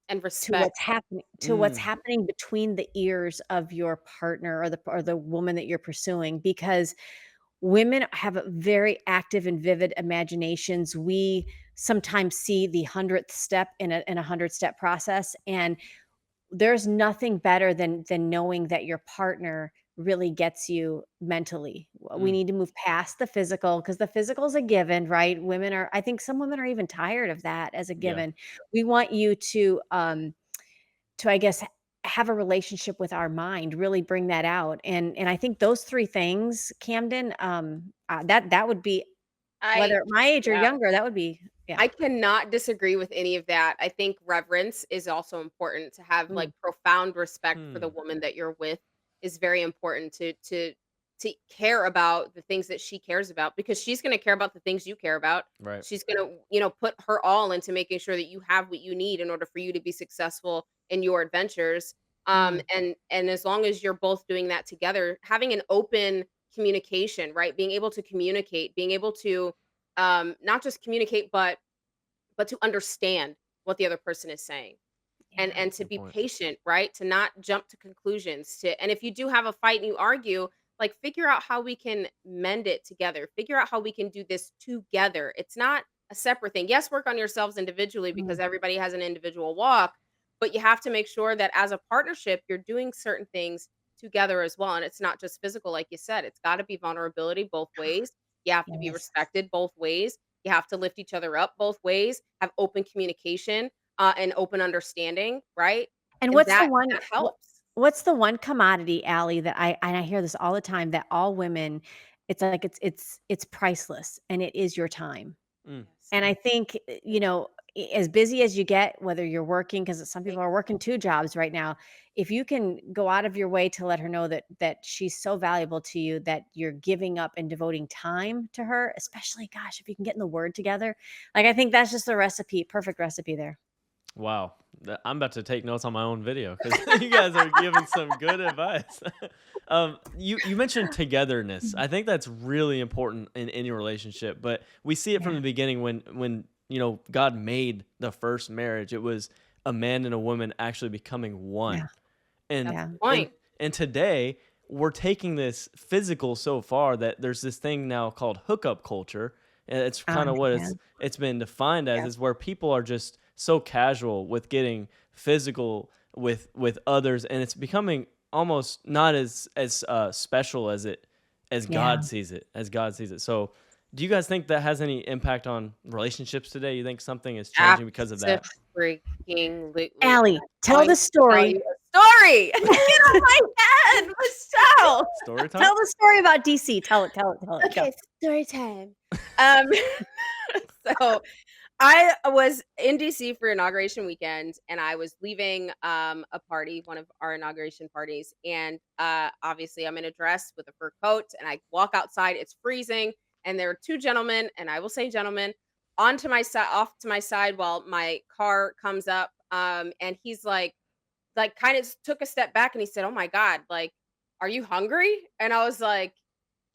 Speaker 3: And
Speaker 1: to what's
Speaker 3: respect.
Speaker 1: happening
Speaker 2: Mm,
Speaker 1: between the ears of your partner or the woman that you're pursuing, because women have a very active and vivid imaginations. We sometimes see the 100th step in a 100-step process, and there's nothing better than knowing that your partner really gets you mentally. We
Speaker 2: mm,
Speaker 1: need to move past the physical, because the physical is a given, right? Women are I think some women are even tired of that as a
Speaker 2: yeah.
Speaker 1: given. We want you to, I guess, have a relationship with our mind, really bring that out, and I think those 3 things, Camden, that would be,
Speaker 3: I
Speaker 1: whether at my age or
Speaker 3: yeah.
Speaker 1: younger, that would be, yeah.
Speaker 3: I cannot disagree with any of that. I think reverence is also important to have
Speaker 1: Mm,
Speaker 3: like profound respect for the
Speaker 2: Hmm.
Speaker 3: woman that you're with is very important to care about the things that she cares about because she's going to care about the things you care about.
Speaker 2: Right.
Speaker 3: She's going to, put her all into making sure that you have what you need in order for you to be successful in your adventures.
Speaker 1: mm,
Speaker 3: And as long as you're both doing that together, having an open communication, right? Being able to communicate, being able to not just communicate but to understand what the other person is saying
Speaker 1: yeah.
Speaker 3: and to
Speaker 2: Good
Speaker 3: be
Speaker 2: point.
Speaker 3: patient, right? To not jump to conclusions to and if you do have a fight and you argue, like figure out how we can mend it together. Figure out how we can do this together. It's not a separate thing. Yes, work on yourselves individually because
Speaker 1: Mm,
Speaker 3: everybody has an individual walk, but you have to make sure that as a partnership you're doing certain things together as well and it's not just physical like you said. It's got to be vulnerability both ways. You have to be
Speaker 1: yes.
Speaker 3: respected both ways. You have to lift each other up both ways, have open communication and open understanding, right?
Speaker 1: And
Speaker 3: And
Speaker 1: what's the
Speaker 3: that
Speaker 1: one
Speaker 3: helps.
Speaker 1: what's the one commodity, Allie, that I hear this all the time, that all women, it's like it's priceless, and it is your time.
Speaker 2: Mm,
Speaker 3: Yes.
Speaker 1: And I think, as busy as you get, whether you're working, because some
Speaker 3: Thank
Speaker 1: people are working 2 jobs right now, if you can go out of your way to let her know that she's so valuable to you, that you're giving up and devoting time to her, especially, gosh, if you can get in the word together, like, I think that's just the recipe, perfect recipe there.
Speaker 2: wow. I'm about to take notes on my own video because you guys are giving some good advice. You mentioned togetherness.
Speaker 1: Mhm.
Speaker 2: I think that's really important in any relationship, but we see it from
Speaker 1: Yeah,
Speaker 2: the beginning when God made the first marriage. It was a man and a woman actually becoming
Speaker 1: yeah,
Speaker 2: one. And
Speaker 3: That's
Speaker 1: yeah.
Speaker 3: the
Speaker 2: and
Speaker 3: point.
Speaker 2: and today we're taking this physical so far that there's this thing now called hookup culture. And it's kind of what
Speaker 1: Yeah,
Speaker 2: it's been defined as
Speaker 1: yeah.
Speaker 2: is where people are just so casual with getting physical with others and it's becoming almost not as special as
Speaker 1: Yeah.
Speaker 2: God sees it. So do you guys think that has any impact on relationships today? You think something is changing because of that?
Speaker 3: Absolutely. Wait,
Speaker 1: Allie,
Speaker 3: I'm
Speaker 1: tell
Speaker 3: going
Speaker 1: the
Speaker 3: to tell
Speaker 1: story.
Speaker 3: you a story. Get off my head, Michelle.
Speaker 2: Story time?
Speaker 1: Tell the story about DC. Tell it, go.
Speaker 3: Okay, story time. Um, so I was in DC for inauguration weekend and I was leaving a party, one of our inauguration parties. And obviously I'm in a dress with a fur coat and I walk outside, it's freezing, and there are two gentlemen, and I will say gentlemen, onto my side off to my side while my car comes up. And he's like kind of took a step back and he said, "Oh my God, like, are you hungry?" And I was like,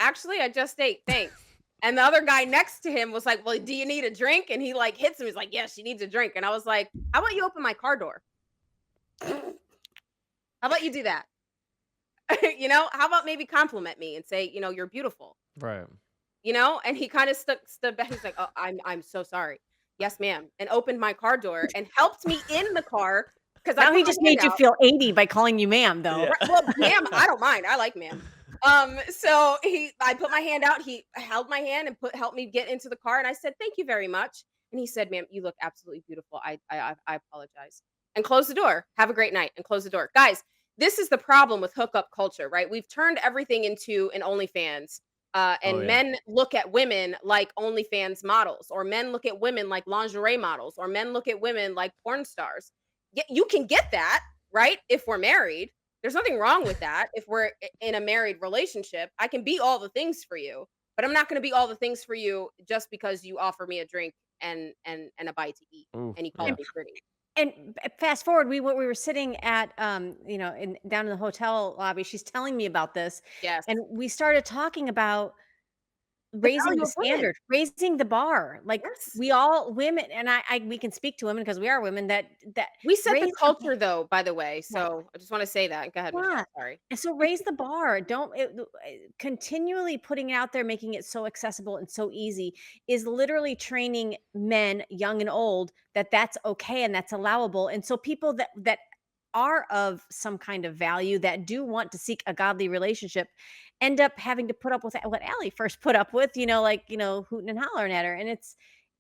Speaker 3: "Actually, I just ate, thanks." And the other guy next to him was like, "Well, do you need a drink?" And he like hits him. He's like, "Yes, she needs a drink." And I was like, "How about you open my car door? How about you do that? How about maybe compliment me and say, you're beautiful,
Speaker 2: Right.
Speaker 3: And he kind of stood back. He's like, "Oh, I'm so sorry. Yes, ma'am." And opened my car door and helped me in the car because I
Speaker 1: Now
Speaker 3: put
Speaker 1: he
Speaker 3: my
Speaker 1: just
Speaker 3: hand
Speaker 1: made you
Speaker 3: out.
Speaker 1: feel 80 by calling you ma'am, though.
Speaker 2: Yeah.
Speaker 3: Right, well, ma'am, I don't mind. I like ma'am. So I put my hand out. He held my hand and helped me get into the car. And I said, "Thank you very much." And he said, "Ma'am, you look absolutely beautiful. I apologize." And close the door. Have a great night. And close the door, guys. This is the problem with hookup culture, right? We've turned everything into an OnlyFans.
Speaker 2: Oh
Speaker 3: And
Speaker 2: yeah.
Speaker 3: men look at women like OnlyFans models, or men look at women like lingerie models, or men look at women like porn stars. You can get that, right? If we're married, there's nothing wrong with that. If we're in a married relationship, I can be all the things for you, but I'm not going to be all the things for you just because you offer me a drink and a bite to eat
Speaker 2: Ooh,
Speaker 3: and you call
Speaker 2: yeah.
Speaker 1: And
Speaker 3: me pretty.
Speaker 1: fast forward, we were sitting at, in down in the hotel lobby. She's telling me about this,
Speaker 3: Yes.
Speaker 1: and we started talking about,
Speaker 3: The
Speaker 1: raising
Speaker 3: value
Speaker 1: the
Speaker 3: of women.
Speaker 1: standard, raising the bar. Like,
Speaker 3: Yes.
Speaker 1: we all women, and I we can speak to women because we are women that
Speaker 3: We set the
Speaker 1: raise the bar.
Speaker 3: culture though, by the way,
Speaker 1: Yeah.
Speaker 3: so I just wanna say that. Go ahead,
Speaker 1: Yeah.
Speaker 3: Michelle, sorry.
Speaker 1: And so raise the bar. Don't continually putting it out there, making it so accessible and so easy is literally training men, young and old, that that's okay and that's allowable. And so people that are of some kind of value that do want to seek a godly relationship end up having to put up with what Allie first put up with, like, hooting and hollering at her. And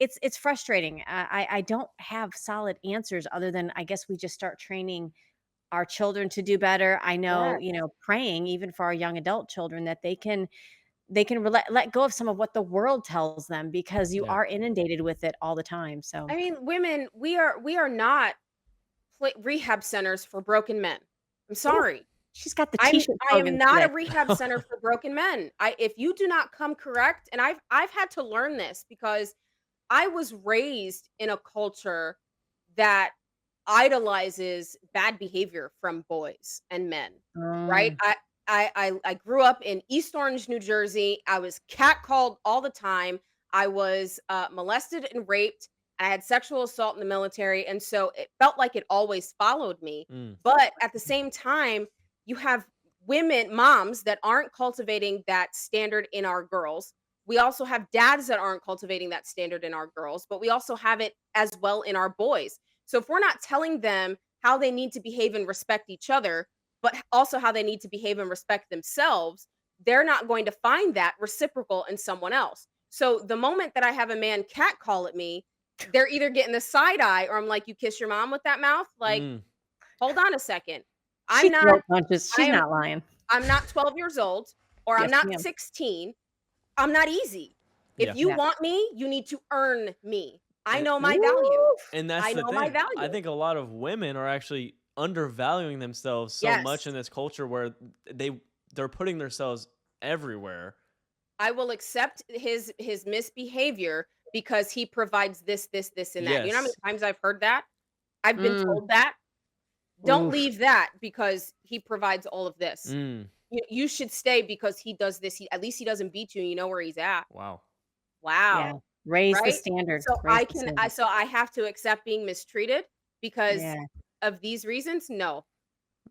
Speaker 1: it's frustrating. I don't have solid answers other than I guess we just start training our children to do better. I know,
Speaker 3: Yes.
Speaker 1: praying even for our young adult children that they can let go of some of what the world tells them because you
Speaker 2: Yeah.
Speaker 1: are inundated with it all the time. So,
Speaker 3: I mean, women, we are not rehab centers for broken men. I'm
Speaker 1: ooh,
Speaker 3: sorry.
Speaker 1: she's got the
Speaker 3: I'm
Speaker 1: t-shirt
Speaker 3: I am
Speaker 1: slogan
Speaker 3: not a
Speaker 1: today.
Speaker 3: rehab center for broken men. If you do not come correct, and I've had to learn this because I was raised in a culture that idolizes bad behavior from boys and men, right?
Speaker 1: Mm,
Speaker 3: I grew up in East Orange, New Jersey. I was catcalled all the time. I was molested and raped. I had sexual assault in the military, and so it felt like it always followed me.
Speaker 2: Mm.
Speaker 3: But at the same time, you have women, moms that aren't cultivating that standard in our girls. We also have dads that aren't cultivating that standard in our girls, but we also have it as well in our boys. So if we're not telling them how they need to behave and respect each other, but also how they need to behave and respect themselves, they're not going to find that reciprocal in someone else. So the moment that I have a man catcall at me, they're either getting the side eye or I'm like, you kiss your mom with that mouth? Like,
Speaker 2: Mm.
Speaker 3: hold on a second.
Speaker 1: she
Speaker 3: I'm not,
Speaker 1: throat punches.
Speaker 3: I
Speaker 1: She's
Speaker 3: am,
Speaker 1: not lying.
Speaker 3: I'm not 12 years old or I'm
Speaker 1: Yes,
Speaker 3: not
Speaker 1: ma'am.
Speaker 3: 16. I'm not easy. If
Speaker 2: Yeah.
Speaker 3: you
Speaker 1: Yeah.
Speaker 3: want me, you need to earn me. I
Speaker 2: And
Speaker 3: know my value.
Speaker 1: Woo!
Speaker 2: and that's
Speaker 3: I
Speaker 2: the
Speaker 3: know my
Speaker 2: thing. I
Speaker 3: value.
Speaker 2: think a lot of women are actually undervaluing themselves so much in
Speaker 3: Yes.
Speaker 2: this culture where they're putting themselves everywhere.
Speaker 3: I will accept his misbehavior because he provides this, this, this, and that. You know how many
Speaker 2: Yes.
Speaker 3: times I've heard that? I've been
Speaker 1: Mm,
Speaker 3: told that. Don't
Speaker 1: oof.
Speaker 3: leave that because he provides all of this.
Speaker 2: Mm.
Speaker 3: You should stay because he does this. At least he doesn't beat you and you know where he's at.
Speaker 2: Wow.
Speaker 1: Yeah.
Speaker 3: Wow.
Speaker 1: Raise the
Speaker 3: Right?
Speaker 1: standard.
Speaker 3: So
Speaker 1: Raise the standard.
Speaker 3: I have to accept being mistreated because
Speaker 1: Yeah.
Speaker 3: of these reasons? No.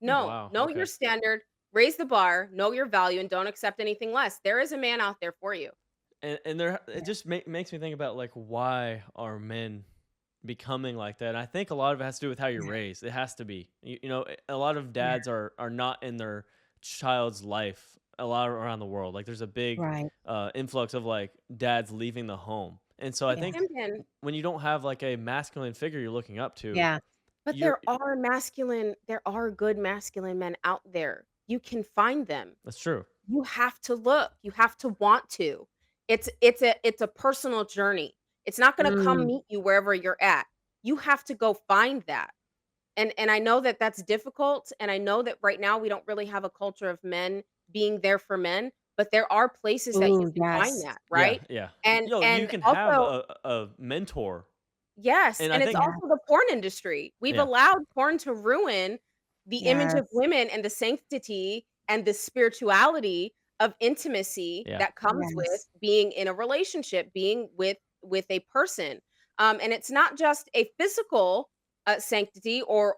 Speaker 3: No.
Speaker 2: Wow.
Speaker 3: Know your
Speaker 2: Okay.
Speaker 3: standard, raise the bar, know your value, and don't accept anything less. There is a man out there for you.
Speaker 2: And there it just makes me think about like why are men becoming like that? And I think a lot of it has to do with how you're
Speaker 1: Yeah.
Speaker 2: raised. It has to be. A lot of
Speaker 1: Yeah.
Speaker 2: dads are not in their child's life a lot around the world. Like there's a big
Speaker 1: Right.
Speaker 2: influx of like dads leaving the home. And so I
Speaker 1: Yeah.
Speaker 2: think
Speaker 3: Camden,
Speaker 2: when you don't have like a masculine figure you're looking up to,
Speaker 1: Yeah.
Speaker 3: but
Speaker 2: you're
Speaker 3: there are good masculine men out there. You can find them.
Speaker 2: that's true.
Speaker 3: You have to look. You have to want to. It's a personal journey. It's not going to come
Speaker 1: Mm.
Speaker 3: meet you wherever you're at. You have to go find that. And I know that that's difficult and I know that right now we don't really have a culture of men being there for men, but there are places that you
Speaker 1: Ooh,
Speaker 3: can find
Speaker 1: yes.
Speaker 3: that,
Speaker 2: Yeah,
Speaker 3: right?
Speaker 2: yeah.
Speaker 3: And
Speaker 2: You
Speaker 3: and
Speaker 2: can have
Speaker 3: also
Speaker 2: a mentor.
Speaker 3: yes,
Speaker 2: And I
Speaker 3: and it's
Speaker 2: think
Speaker 1: Yeah.
Speaker 3: also the porn industry. We've
Speaker 2: yeah.
Speaker 3: allowed porn to ruin the image of
Speaker 1: Yes.
Speaker 3: women and the sanctity and the spirituality of intimacy
Speaker 2: Yeah.
Speaker 3: that comes with
Speaker 1: Yes.
Speaker 3: being in a relationship, being with a person. And it's not just a physical sanctity or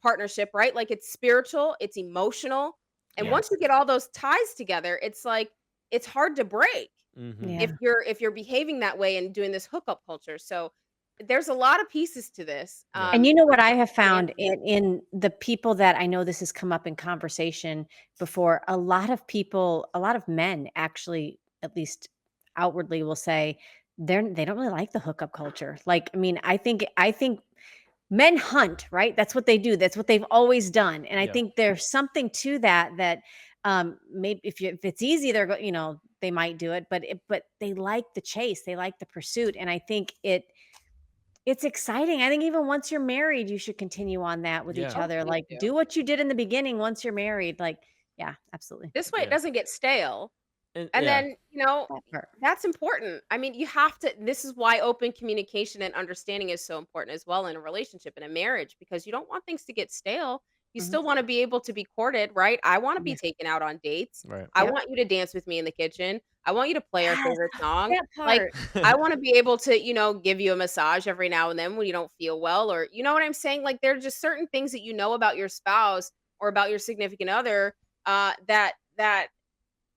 Speaker 3: partnership, right? Like it's spiritual, it's emotional, and
Speaker 2: Yeah.
Speaker 3: once you get all those ties together, it's like it's hard to break
Speaker 2: Mhm.
Speaker 1: Yeah.
Speaker 3: if you're behaving that way and doing this hookup culture. So there's a lot of pieces to this.
Speaker 2: Yeah.
Speaker 1: And you know what I have
Speaker 3: Good
Speaker 1: found
Speaker 3: answer.
Speaker 1: in the people that I know this has come up in conversation before, a lot of men actually, at least outwardly, will say they don't really like the hookup culture. Like, I mean, I think men hunt, right? That's what they do. That's what they've always done. And I
Speaker 2: Yeah.
Speaker 1: think there's something to that maybe if it's easy, they might do it, but they like the chase, they like the pursuit. And I think it's exciting. I think even once you're married, you should continue on that with each
Speaker 2: Yeah.
Speaker 3: Oh,
Speaker 1: other.
Speaker 3: please
Speaker 1: Like,
Speaker 3: do.
Speaker 1: do what you did in the beginning once you're married. Like, yeah, absolutely.
Speaker 3: This way it
Speaker 2: Yeah.
Speaker 3: doesn't get stale.
Speaker 2: And
Speaker 3: And
Speaker 2: yeah.
Speaker 3: then,
Speaker 1: That part.
Speaker 3: that's important. I mean, you have to this is why open communication and understanding is so important as well in a relationship, in a marriage, because you don't want things to get stale. You
Speaker 1: Mhm.
Speaker 3: still wanna be able to be courted, right? I wanna be
Speaker 1: Yeah.
Speaker 3: taken out on dates.
Speaker 2: Right.
Speaker 3: I
Speaker 1: Yep.
Speaker 3: want you to dance with me in the kitchen. I want you to play our
Speaker 1: Yes,
Speaker 3: favorite song.
Speaker 1: that
Speaker 3: Like,
Speaker 1: part.
Speaker 3: I wanna be able to, give you a massage every now and then when you don't feel well, or you know what I'm saying? Like, there are just certain things that you know about your spouse or about your significant other,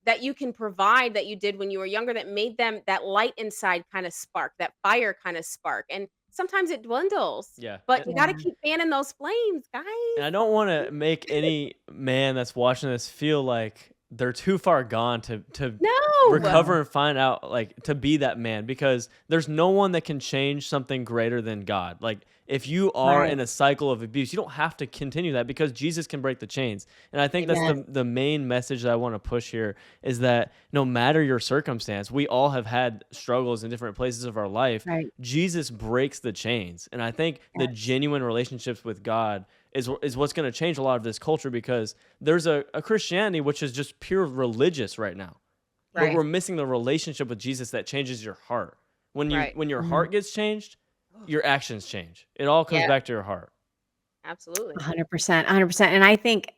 Speaker 3: that you can provide that you did when you were younger that made them that light inside kinda spark, that fire kinda spark, and sometimes it dwindles,
Speaker 2: Yeah.
Speaker 3: but
Speaker 2: And,
Speaker 3: you gotta
Speaker 1: Yeah.
Speaker 3: keep fanning those flames,
Speaker 2: and
Speaker 3: guys.
Speaker 2: I don't want to make any man that's watching this feel like they're too far gone to
Speaker 3: No!
Speaker 2: recover
Speaker 1: No.
Speaker 2: and find out, like, to be that man, because there's no one that can change something greater than God. Like, if you are
Speaker 1: Right.
Speaker 2: in a cycle of abuse, you don't have to continue that, because Jesus can break the chains. And I think that's
Speaker 3: Amen.
Speaker 1: Yes.
Speaker 2: the main message that I want to push here, is that no matter your circumstance, we all have had struggles in different places of our life.
Speaker 1: Right.
Speaker 2: Jesus breaks the chains. And I think the
Speaker 1: Yes.
Speaker 2: genuine relationships with God is what's going to change a lot of this culture, because there's a Christianity which is just pure religious right now. But
Speaker 3: Right,
Speaker 2: we're missing the relationship with Jesus that changes your heart.
Speaker 3: right.
Speaker 2: When your
Speaker 1: Mhm.
Speaker 2: heart gets changed, your actions change. It all comes
Speaker 3: Yeah,
Speaker 2: back to your heart.
Speaker 3: absolutely.
Speaker 1: 100%, 100%, and I think,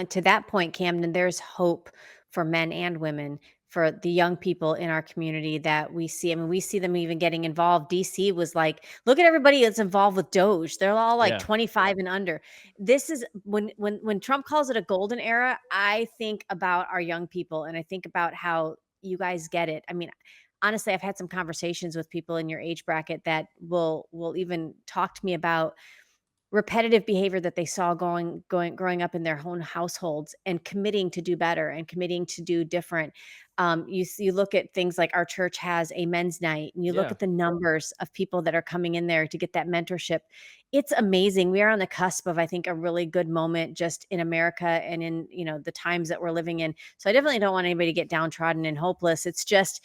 Speaker 1: to that point, Camden, there's hope for men and women, for the young people in our community that we see. I mean, we see them even getting involved. DC was like, "Look at everybody that's involved with Doge. They're all like
Speaker 2: Yeah.
Speaker 1: 25 and under." This is when Trump calls it a golden era, I think about our young people, and I think about how you guys get it. I mean, honestly, I've had some conversations with people in your age bracket that will even talk to me about repetitive behavior that they saw growing up in their own households, and committing to do better and committing to do different. You look at things like our church has a men's night, and you look
Speaker 2: Yeah.
Speaker 1: at the numbers of people that are coming in there to get that mentorship. It's amazing. We are on the cusp of, I think, a really good moment just in America and in, the times that we're living in. So I definitely don't want anybody to get downtrodden and hopeless. It's just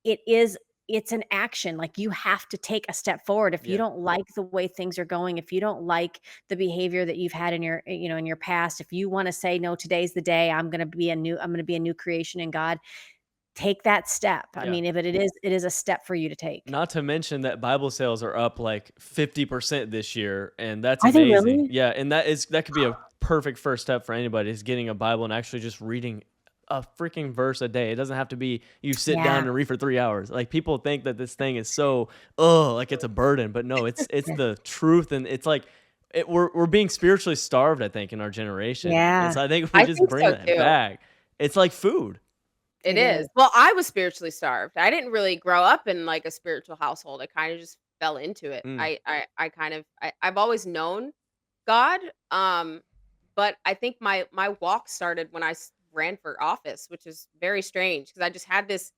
Speaker 1: it is it's an action. Like, you have to take a step forward. If you
Speaker 2: Yeah.
Speaker 1: don't like the way things are going, if you don't like the behavior that you've had in your, in your past, if you want to say, no, today's the day, I'm going to be a new creation in God, take that step. I
Speaker 2: Yeah.
Speaker 1: mean, if it is a step for you to take.
Speaker 2: Not to mention that Bible sales are up like 50% this year, and that's
Speaker 1: Are they
Speaker 2: amazing.
Speaker 1: really?
Speaker 2: Yeah, and that could be a perfect first step for anybody, is getting a Bible and actually just reading a freaking verse a day. It doesn't have to be you sit down
Speaker 1: Yeah.
Speaker 2: and read for 3 hours. Like, people think that this thing is so like it's a burden, but no, it's
Speaker 1: Yeah.
Speaker 2: the truth, and it's like we're being spiritually starved, I think, in our generation. And
Speaker 1: Yeah,
Speaker 2: so I think if we
Speaker 3: I
Speaker 2: just
Speaker 3: think
Speaker 2: bring
Speaker 3: so
Speaker 2: that
Speaker 3: too.
Speaker 2: back, it's like food.
Speaker 3: It
Speaker 1: it is.
Speaker 3: is. Well, I was spiritually starved. I didn't really grow up in like a spiritual household. I kind of just fell into it.
Speaker 2: Mm,
Speaker 3: I've always known God, but I think my walk started when ran for office, which is very strange because I just had this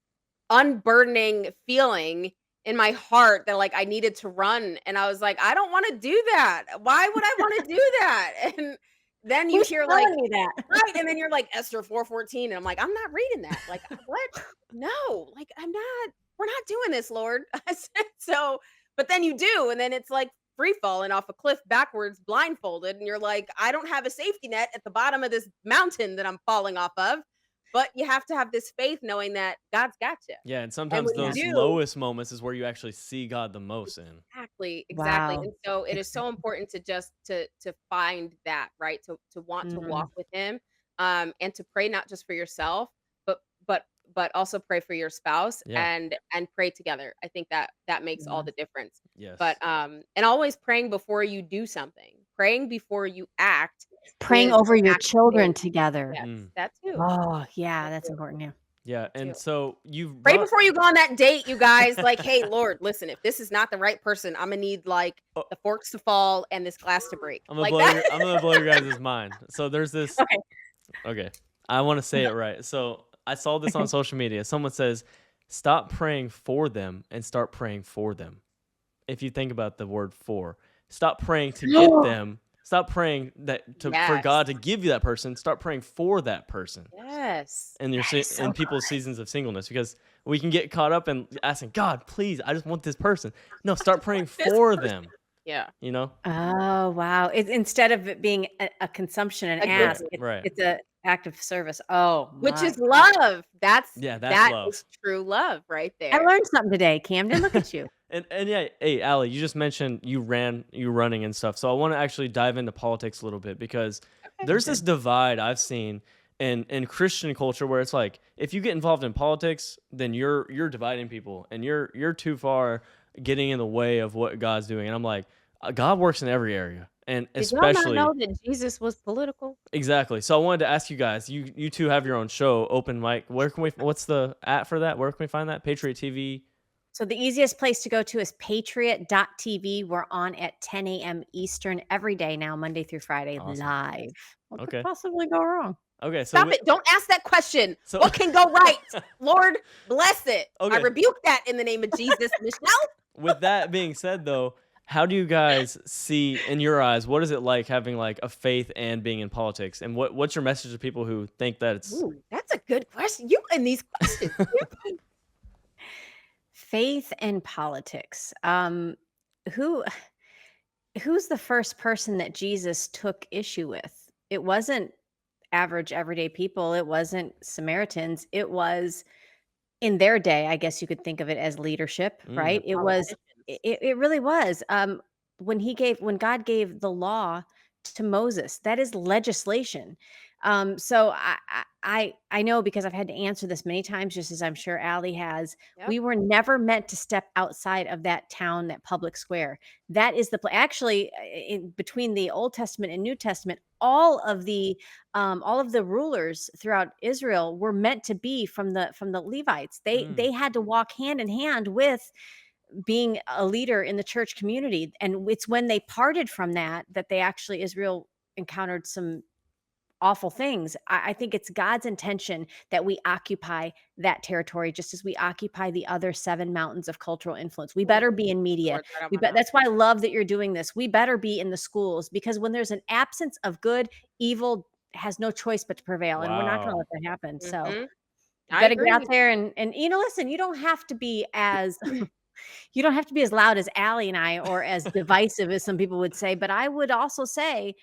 Speaker 3: unburdening feeling in my heart that, like, I needed to run, and I was like, "I don't wanna do that. Why would I wanna do that?" And then you
Speaker 1: Who's
Speaker 3: hear, like,
Speaker 1: telling you that?
Speaker 3: right, and then you're like, Esther 4:14, and I'm like, "I'm not reading that." Like, "What? No, like, we're not doing this, Lord." I said so, but then you do, and then it's like free falling off a cliff backwards blindfolded, and you're like, "I don't have a safety net at the bottom of this mountain that I'm falling off of." But you have to have this faith knowing that God's got you.
Speaker 2: yeah, and
Speaker 3: And
Speaker 2: sometimes
Speaker 3: when you
Speaker 1: Yeah.
Speaker 2: those
Speaker 3: do
Speaker 2: lowest moments is where you actually see God the most in.
Speaker 3: exactly, exactly.
Speaker 1: Wow.
Speaker 3: And so it is so
Speaker 1: Exactly.
Speaker 3: important to just to find that, right? To want to
Speaker 1: Mm,
Speaker 3: walk with him, and to pray not just for yourself, but but but also pray for your spouse
Speaker 2: Yeah.
Speaker 3: and pray together. I think that that makes all
Speaker 1: yeah.
Speaker 3: the difference. But
Speaker 2: Yes.
Speaker 3: and always praying before you do something. Praying before you act
Speaker 1: Praying
Speaker 3: is
Speaker 1: over
Speaker 3: an
Speaker 1: your
Speaker 3: act of faith.
Speaker 1: children together.
Speaker 3: Yes,
Speaker 2: Mm.
Speaker 3: that too.
Speaker 1: Oh, yeah,
Speaker 3: That
Speaker 1: that's
Speaker 3: too.
Speaker 1: important, yeah.
Speaker 2: Yeah,
Speaker 3: That
Speaker 2: and
Speaker 3: too.
Speaker 2: so you've
Speaker 3: Pray
Speaker 2: brought
Speaker 3: before you go on that date, you guys. Like, "Hey, Lord, listen, if this is not the right person, Imma need, like,
Speaker 2: oh,
Speaker 3: the forks to fall and this glass to break." Like that.
Speaker 2: I'm gonna blow your guys' mind. So there's this.
Speaker 3: Okay.
Speaker 2: Okay, I want to say it right. So I saw this on social media. Someone says, "Stop praying for them and start praying for them." If you think about the word "for," stop praying to get them. Stop praying for
Speaker 3: Yes.
Speaker 2: God to give you that person. Start praying for that person
Speaker 3: Yes.
Speaker 2: in
Speaker 1: That is so
Speaker 2: in people's
Speaker 1: good.
Speaker 2: seasons of singleness, because we can get caught up in asking God, please, I just want this person. No, start praying
Speaker 3: This
Speaker 2: for
Speaker 3: person.
Speaker 2: them.
Speaker 3: Yeah.
Speaker 2: You know?
Speaker 1: Oh, wow. Instead of it being a consumption and
Speaker 3: A
Speaker 1: ask,
Speaker 3: gift,
Speaker 2: Right.
Speaker 1: it's a act of service. Oh
Speaker 3: which
Speaker 1: my
Speaker 3: is
Speaker 1: god.
Speaker 3: love.
Speaker 2: Yeah, that's
Speaker 3: That
Speaker 2: love.
Speaker 3: is true love right
Speaker 1: I
Speaker 3: there.
Speaker 1: learned something today, Camden, look at you.
Speaker 2: And yeah, hey, Allie, you just mentioned you running and stuff. So I want to actually dive into politics a little bit because
Speaker 3: Okay.
Speaker 2: there's this divide I've seen in Christian culture where it's like if you get involved in politics, then you're dividing people and you're too far getting in the way of what God's doing. And I'm like, God works in every area, and
Speaker 3: Did y'all not
Speaker 2: especially
Speaker 3: know that Jesus was political?
Speaker 2: exactly. So I wanted to ask you guys. You two have your own show, Open Mic. Where can we? What's the at for that? Where can we find that? Patriot TV.
Speaker 1: So the easiest place to go to is patriot.tv. We're on at 10 a.m. Eastern every day now, Monday through Friday,
Speaker 2: Awesome.
Speaker 1: live. What could
Speaker 2: Okay.
Speaker 1: possibly go wrong?
Speaker 2: Okay.
Speaker 3: Stop it. Don't ask that question.
Speaker 2: So
Speaker 3: What can go right? Lord, bless it. I
Speaker 2: okay.
Speaker 3: rebuke that in the name of Jesus. Michelle?
Speaker 2: With that being said, though, how do you guys see in your eyes? What is it like having like a faith and being in politics? And what's your message to people who think that it's
Speaker 3: Ooh, that's a good question. You and these questions.
Speaker 1: Faith and politics. Who who's the first person that Jesus took issue with? It wasn't average everyday people. It wasn't Samaritans. It was in their day, I guess you could think of it as leadership,
Speaker 2: mm,
Speaker 1: right? It was
Speaker 3: Politicians.
Speaker 1: it really was. When God gave the law to Moses, that is legislation. So I know because I've had to answer this many times, just as I'm sure Allie has.
Speaker 3: Yep.
Speaker 1: We were never meant to step outside of that town, that public square. That is the actually in between the Old Testament and New Testament, all of the rulers throughout Israel were meant to be from the Levites.
Speaker 2: mm,
Speaker 1: They had to walk hand in hand with being a leader in the church community, and it's when they parted from that that they actually Israel encountered some awful things. I think it's God's intention that we occupy that territory just as we occupy the other 7 mountains of cultural influence. We
Speaker 3: Ooh,
Speaker 1: better be in media.
Speaker 3: Lord, right on
Speaker 1: We
Speaker 3: my
Speaker 1: bet
Speaker 3: mouth.
Speaker 1: that's why I love that you're doing this. We better be in the schools because when there's an absence of good, evil has no choice but to prevail, and we're not going to
Speaker 2: wow.
Speaker 1: let that happen. So
Speaker 3: Hmm.
Speaker 1: you
Speaker 3: I
Speaker 1: got to get
Speaker 3: agree
Speaker 1: out
Speaker 3: with
Speaker 1: there and listen. You don't have to be as you don't have to be as loud as Allie and I or as divisive as some people would say. But I would also say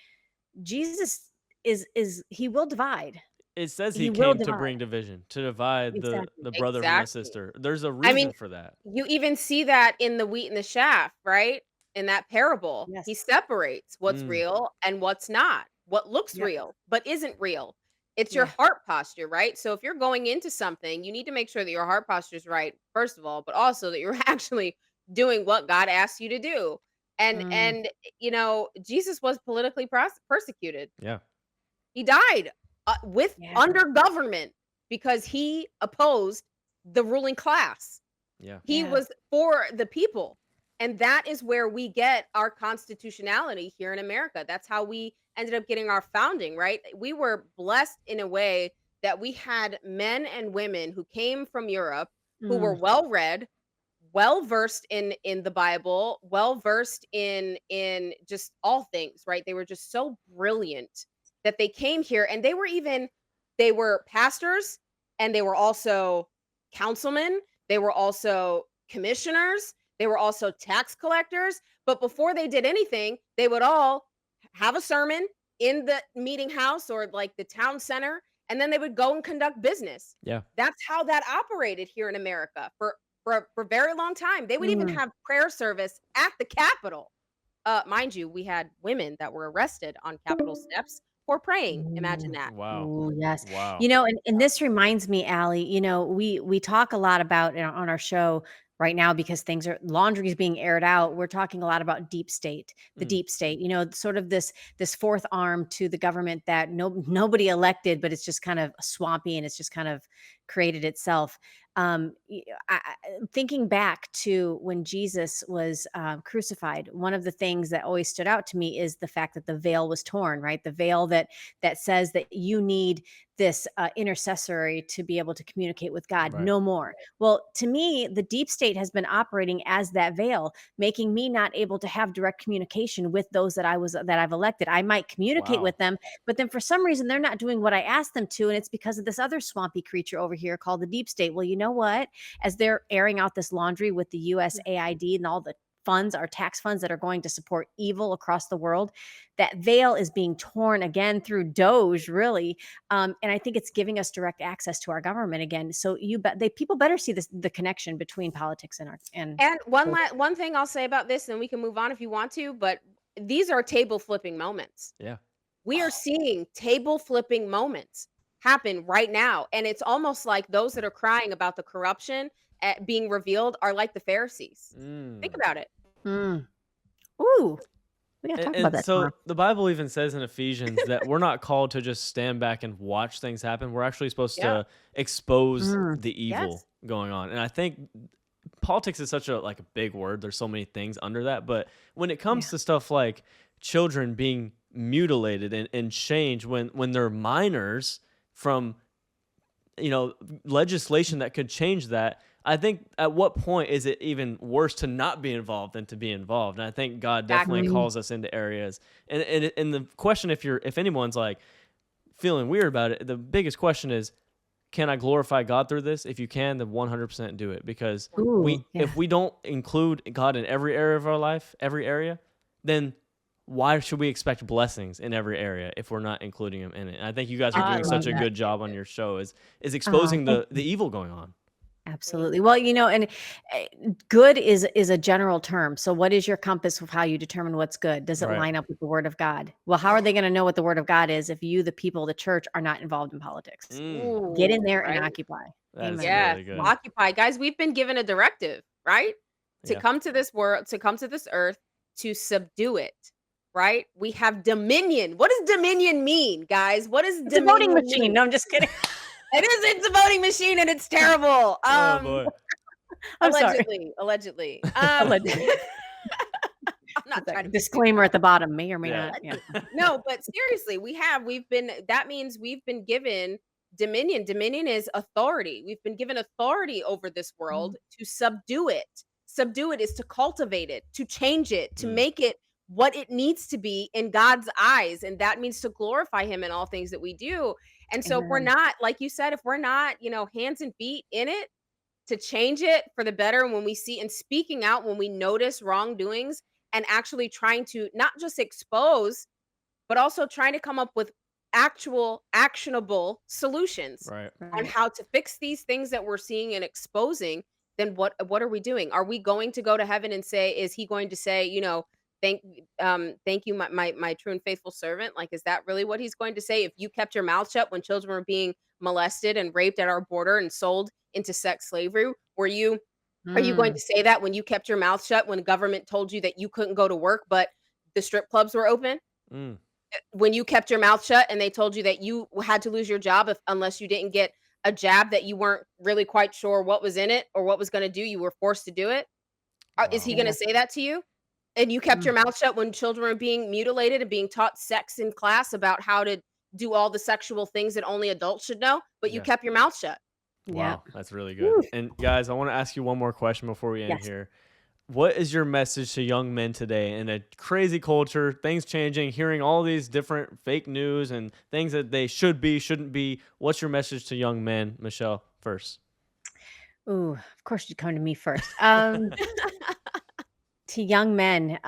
Speaker 1: Jesus is he will divide.
Speaker 2: It says he
Speaker 1: He will
Speaker 2: came to
Speaker 1: divide.
Speaker 2: bring division, to divide
Speaker 1: Exactly.
Speaker 2: the brother from the
Speaker 3: exactly.
Speaker 2: sister. There's a
Speaker 3: I mean,
Speaker 2: reason for that.
Speaker 3: you even see that in the wheat and the chaff, right? In that parable, he
Speaker 1: Yes.
Speaker 3: separates what's
Speaker 2: Mm,
Speaker 3: real and what's not, what looks
Speaker 1: Yep.
Speaker 3: real but isn't real. It's your
Speaker 1: Yeah.
Speaker 3: heart posture, right? So if you're going into something, you need to make sure that your heart posture is right, first of all, but also that you're actually doing what God asks you to do.
Speaker 1: Mm,
Speaker 3: And Jesus was politically persecuted.
Speaker 2: yeah.
Speaker 3: He died with
Speaker 1: yeah.
Speaker 3: under government because he opposed the ruling class.
Speaker 2: Yeah.
Speaker 3: He
Speaker 1: Yeah.
Speaker 3: was for the people. And that is where we get our constitutionality here in America. That's how we ended up getting our founding, right? We were blessed in a way that we had men and women who came from Europe who were
Speaker 1: Mm,
Speaker 3: well read, well versed in the Bible, well versed in just all things, right? They were just so brilliant that they came here and they were pastors and they were also councilmen, they were also commissioners, they were also tax collectors, but before they did anything, they would all have a sermon in the meeting house or like the town center and then they would go and conduct business.
Speaker 2: Yeah.
Speaker 3: That's how that operated here in America for a very long time. They would even
Speaker 1: mm.
Speaker 3: have prayer service at the Capitol. Mind you, we had women that were arrested on Capitol steps for praying. Imagine
Speaker 1: Ooh.
Speaker 3: that.
Speaker 2: Wow.
Speaker 1: Ooh, yes.
Speaker 2: Wow.
Speaker 1: And this reminds me, Allie, we talk a lot about on our show right now because things are laundry is being aired out. We're talking a lot about deep state, the
Speaker 2: Mm,
Speaker 1: deep state, sort of this fourth arm to the government that nobody elected, but it's just kind of swampy and it's just kind of created itself. Thinking back to when Jesus was crucified, one of the things that always stood out to me is the fact that the veil was torn, right? The veil that says that you need this intercessory to be able to communicate with God,
Speaker 2: right.
Speaker 1: no more. Well, to me, the deep state has been operating as that veil, making me not able to have direct communication with those that I've elected. I might communicate with
Speaker 2: Wow.
Speaker 1: them, but then for some reason they're not doing what I asked them to, and it's because of this other swampy creature over here called the deep state. Well, you know what? As they're airing out this laundry with the USAID and all the funds, our tax funds that are going to support evil across the world, that veil is being torn again through Doge, really. And I think it's giving us direct access to our government again. So people better see the connection between politics and our and
Speaker 3: And one thing I'll say about this, and we can move on if you want to, but these are table flipping moments.
Speaker 2: Yeah.
Speaker 3: We are seeing table flipping moments happen right now, and it's almost like those that are crying about the corruption at being revealed are like the Pharisees. Think
Speaker 2: Mm.
Speaker 3: about it.
Speaker 1: Mm. Ooh, we gotta talk about
Speaker 2: And
Speaker 1: that tomorrow.
Speaker 2: so the Bible even says in Ephesians that we're not called to just stand back and watch things happen. We're actually supposed
Speaker 3: Yeah.
Speaker 2: to expose
Speaker 1: Mm.
Speaker 2: the evil
Speaker 3: Yes.
Speaker 2: going on. And I think politics is such a big word. There's so many things under that. But when it
Speaker 1: Yeah.
Speaker 2: comes to stuff like children being mutilated and changed when they're minors from legislation that could change that. I think at what point is it even worse to not be involved than to be involved? And I think God definitely
Speaker 3: Exactly.
Speaker 1: Mm.
Speaker 2: calls us into areas. And the question, if anyone's like feeling weird about it, the biggest question is, can I glorify God through this? If you can, then 100% do it, because
Speaker 1: Ooh, yeah.
Speaker 2: if we don't include God in every area of our life, every area, then why should we expect blessings in every area if we're not including him in it? And I think you guys are
Speaker 1: I
Speaker 2: doing
Speaker 1: love
Speaker 2: such a
Speaker 1: that.
Speaker 2: good job on your show is exposing
Speaker 1: Thank
Speaker 2: the evil going on.
Speaker 1: Absolutely. Well, and good is a general term. So what is your compass of how you determine what's good? Does it
Speaker 2: Right.
Speaker 1: line up with the word of God? Well, how are they going to know what the word of God is if you, the people, the church, are not involved in politics? Get in
Speaker 3: Ooh,
Speaker 1: there and
Speaker 3: right?
Speaker 1: occupy.
Speaker 2: That is
Speaker 1: Amen.
Speaker 3: Yes.
Speaker 2: really good.
Speaker 3: Occupy. Guys, we've been given a directive, right? To
Speaker 2: Yeah.
Speaker 3: come to this world, to come to this earth, to subdue it, right? We have dominion. What does dominion mean, guys? What does
Speaker 1: It's a voting
Speaker 3: dominion
Speaker 1: machine.
Speaker 3: mean?
Speaker 1: No, I'm just kidding.
Speaker 3: It's a voting machine and it's terrible.
Speaker 2: Oh boy.
Speaker 1: I'm sorry.
Speaker 3: Allegedly.
Speaker 1: Allegedly.
Speaker 3: I'm not trying to be
Speaker 1: Disclaimer at the bottom, may or may
Speaker 2: Yeah.
Speaker 1: not. Yeah.
Speaker 3: No, but seriously, that means we've been given dominion. Dominion is authority. We've been given authority over this world to subdue it. Subdue it is to cultivate it, to change it, to
Speaker 2: Mm.
Speaker 3: make it what it needs to be in God's eyes. And that means to glorify him in all things that we do. And so if we're
Speaker 1: Amen.
Speaker 3: not, like you said, if we're not, hands and feet in it to change it for the better, when we see and speaking out when we notice wrongdoings and actually trying to not just expose but also trying to come up with actual actionable solutions
Speaker 2: Right.
Speaker 3: on
Speaker 1: Right.
Speaker 3: how to fix these things that we're seeing and exposing. Then what are we doing? Are we going to go to heaven and say, is he going to say, thank you, my true and faithful servant? Like, is that really what he's going to say? If you kept your mouth shut when children were being molested and raped at our border and sold into sex slavery, are you going
Speaker 1: Mm.
Speaker 3: to say that when you kept your mouth shut when government told you that you couldn't go to work but the strip clubs were open?
Speaker 2: Mm.
Speaker 3: When you kept your mouth shut and they told you that you had to lose your job unless you didn't get a jab that you weren't really quite sure what was in it or what was going to do, you were forced to do it. Is he
Speaker 2: Wow.
Speaker 3: going to
Speaker 1: Yeah.
Speaker 3: say that to you? And you kept
Speaker 1: Mm.
Speaker 3: your mouth shut when children are being mutilated and being taught sex in class about how to do all the sexual things that only adults should know, but you
Speaker 2: Yeah.
Speaker 3: kept your mouth shut.
Speaker 1: Yeah.
Speaker 2: Wow. That's really good.
Speaker 1: Woo.
Speaker 2: And guys, I want to ask you one more question before we end
Speaker 1: Yes.
Speaker 2: here. What is your message to young men today in a crazy culture, things changing, hearing all these different fake news and things that they should be, shouldn't be? What's your message to young men, Michelle, first?
Speaker 1: Ooh, of course you'd come to me first. To young men,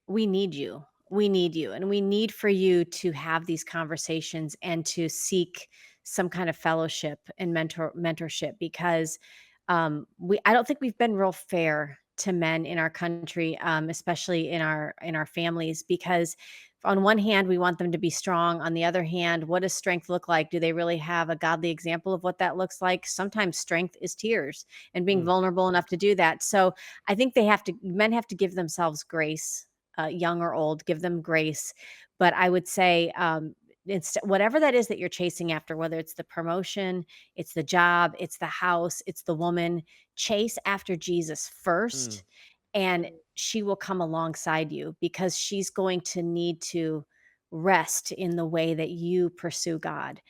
Speaker 1: we need you. We need you. And we need for you to have these conversations and to seek some kind of fellowship and mentorship, because I don't think we've been real fair to men in our country, especially in our families, because on one hand we want them to be strong. On the other hand, what does strength look like? Do they really have a godly example of what that looks like? Sometimes strength is tears and being
Speaker 2: Mm.
Speaker 1: vulnerable enough to do that. So I think men have to give themselves grace, young or old, give them grace. But I would say, it's whatever that is that you're chasing after, whether it's the promotion, it's the job, it's the house, it's the woman, chase after Jesus
Speaker 2: Mm.
Speaker 1: first, and she will come alongside you, because she's going to need to rest in the way that you pursue God.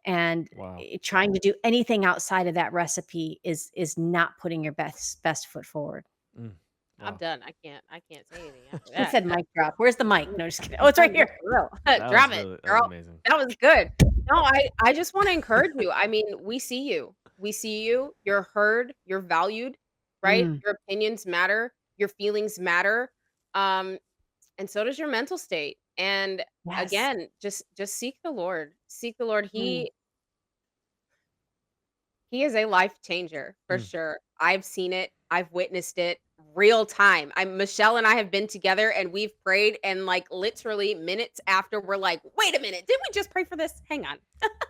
Speaker 1: And
Speaker 2: Wow.
Speaker 1: trying to do anything outside of that recipe is not putting your best foot forward.
Speaker 2: Mm.
Speaker 3: I'm
Speaker 2: Wow.
Speaker 3: done. I can't say anything after
Speaker 1: He
Speaker 3: that.
Speaker 1: said mic drop. Where's the mic? No, just kidding. Oh, it's right here.
Speaker 3: For real.
Speaker 2: That
Speaker 3: Drop
Speaker 2: was
Speaker 3: it,
Speaker 2: really, that was
Speaker 3: girl.
Speaker 2: amazing.
Speaker 3: That was good. No, I just want to encourage you. I mean, we see you. We see you. You're heard. You're valued. right?
Speaker 1: Mm,
Speaker 3: Your opinions matter, your feelings matter, um, and so does your mental state. And
Speaker 1: yes.
Speaker 3: again, just seek the Lord. Seek the Lord.
Speaker 1: Mm,
Speaker 3: He is a life changer for
Speaker 2: Mm.
Speaker 3: sure. I've seen it. I've witnessed it real time. I Michelle and I have been together and we've prayed and like literally minutes after we're like, "Wait a minute. Did we just pray for this? Hang on."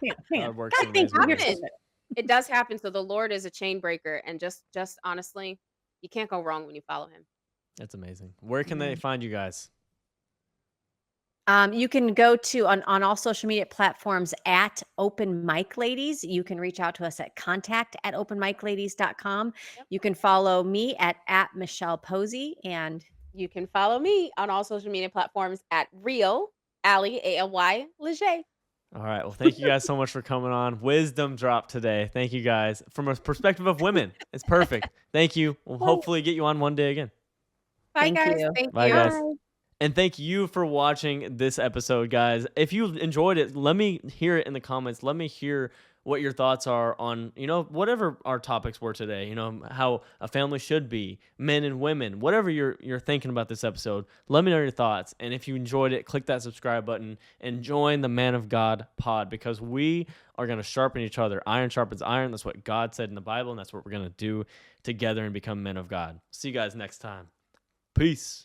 Speaker 1: hang on.
Speaker 2: God works in
Speaker 1: God, thank
Speaker 2: amazing
Speaker 1: you. You're
Speaker 2: ways.
Speaker 1: so
Speaker 3: Happen.
Speaker 1: good.
Speaker 3: It does happen. So the Lord is a chain breaker and just honestly, you can't go wrong when you follow him.
Speaker 2: That's amazing. Where can they
Speaker 1: Amen.
Speaker 2: find you guys?
Speaker 1: You can go to on all social media platforms at Open Mic Ladies. You can reach out to us at contact@openmicladies.com.
Speaker 3: Yep.
Speaker 1: You can follow me at Michelle Pozzie. And
Speaker 3: You can follow me on all social media platforms at Real Allie ALY Legge.
Speaker 2: All right. Well, thank you guys so much for coming on. Wisdom drop today. Thank you guys. From a perspective of women, it's perfect. Thank you. We'll hopefully get you on one day again.
Speaker 3: Bye
Speaker 1: thank
Speaker 3: guys.
Speaker 1: you.
Speaker 3: Thank
Speaker 2: Bye,
Speaker 3: you.
Speaker 2: guys.
Speaker 1: Bye.
Speaker 2: And thank you for watching this episode, guys. If you enjoyed it, let me hear it in the comments. Let me hear what your thoughts are on, whatever our topics were today, how a family should be, men and women, whatever you're thinking about this episode. Let me know your thoughts. And if you enjoyed it, click that subscribe button and join the Man of God pod, because we are going to sharpen each other. Iron sharpens iron. That's what God said in the Bible, and that's what we're going to do together and become men of God. See you guys next time. Peace.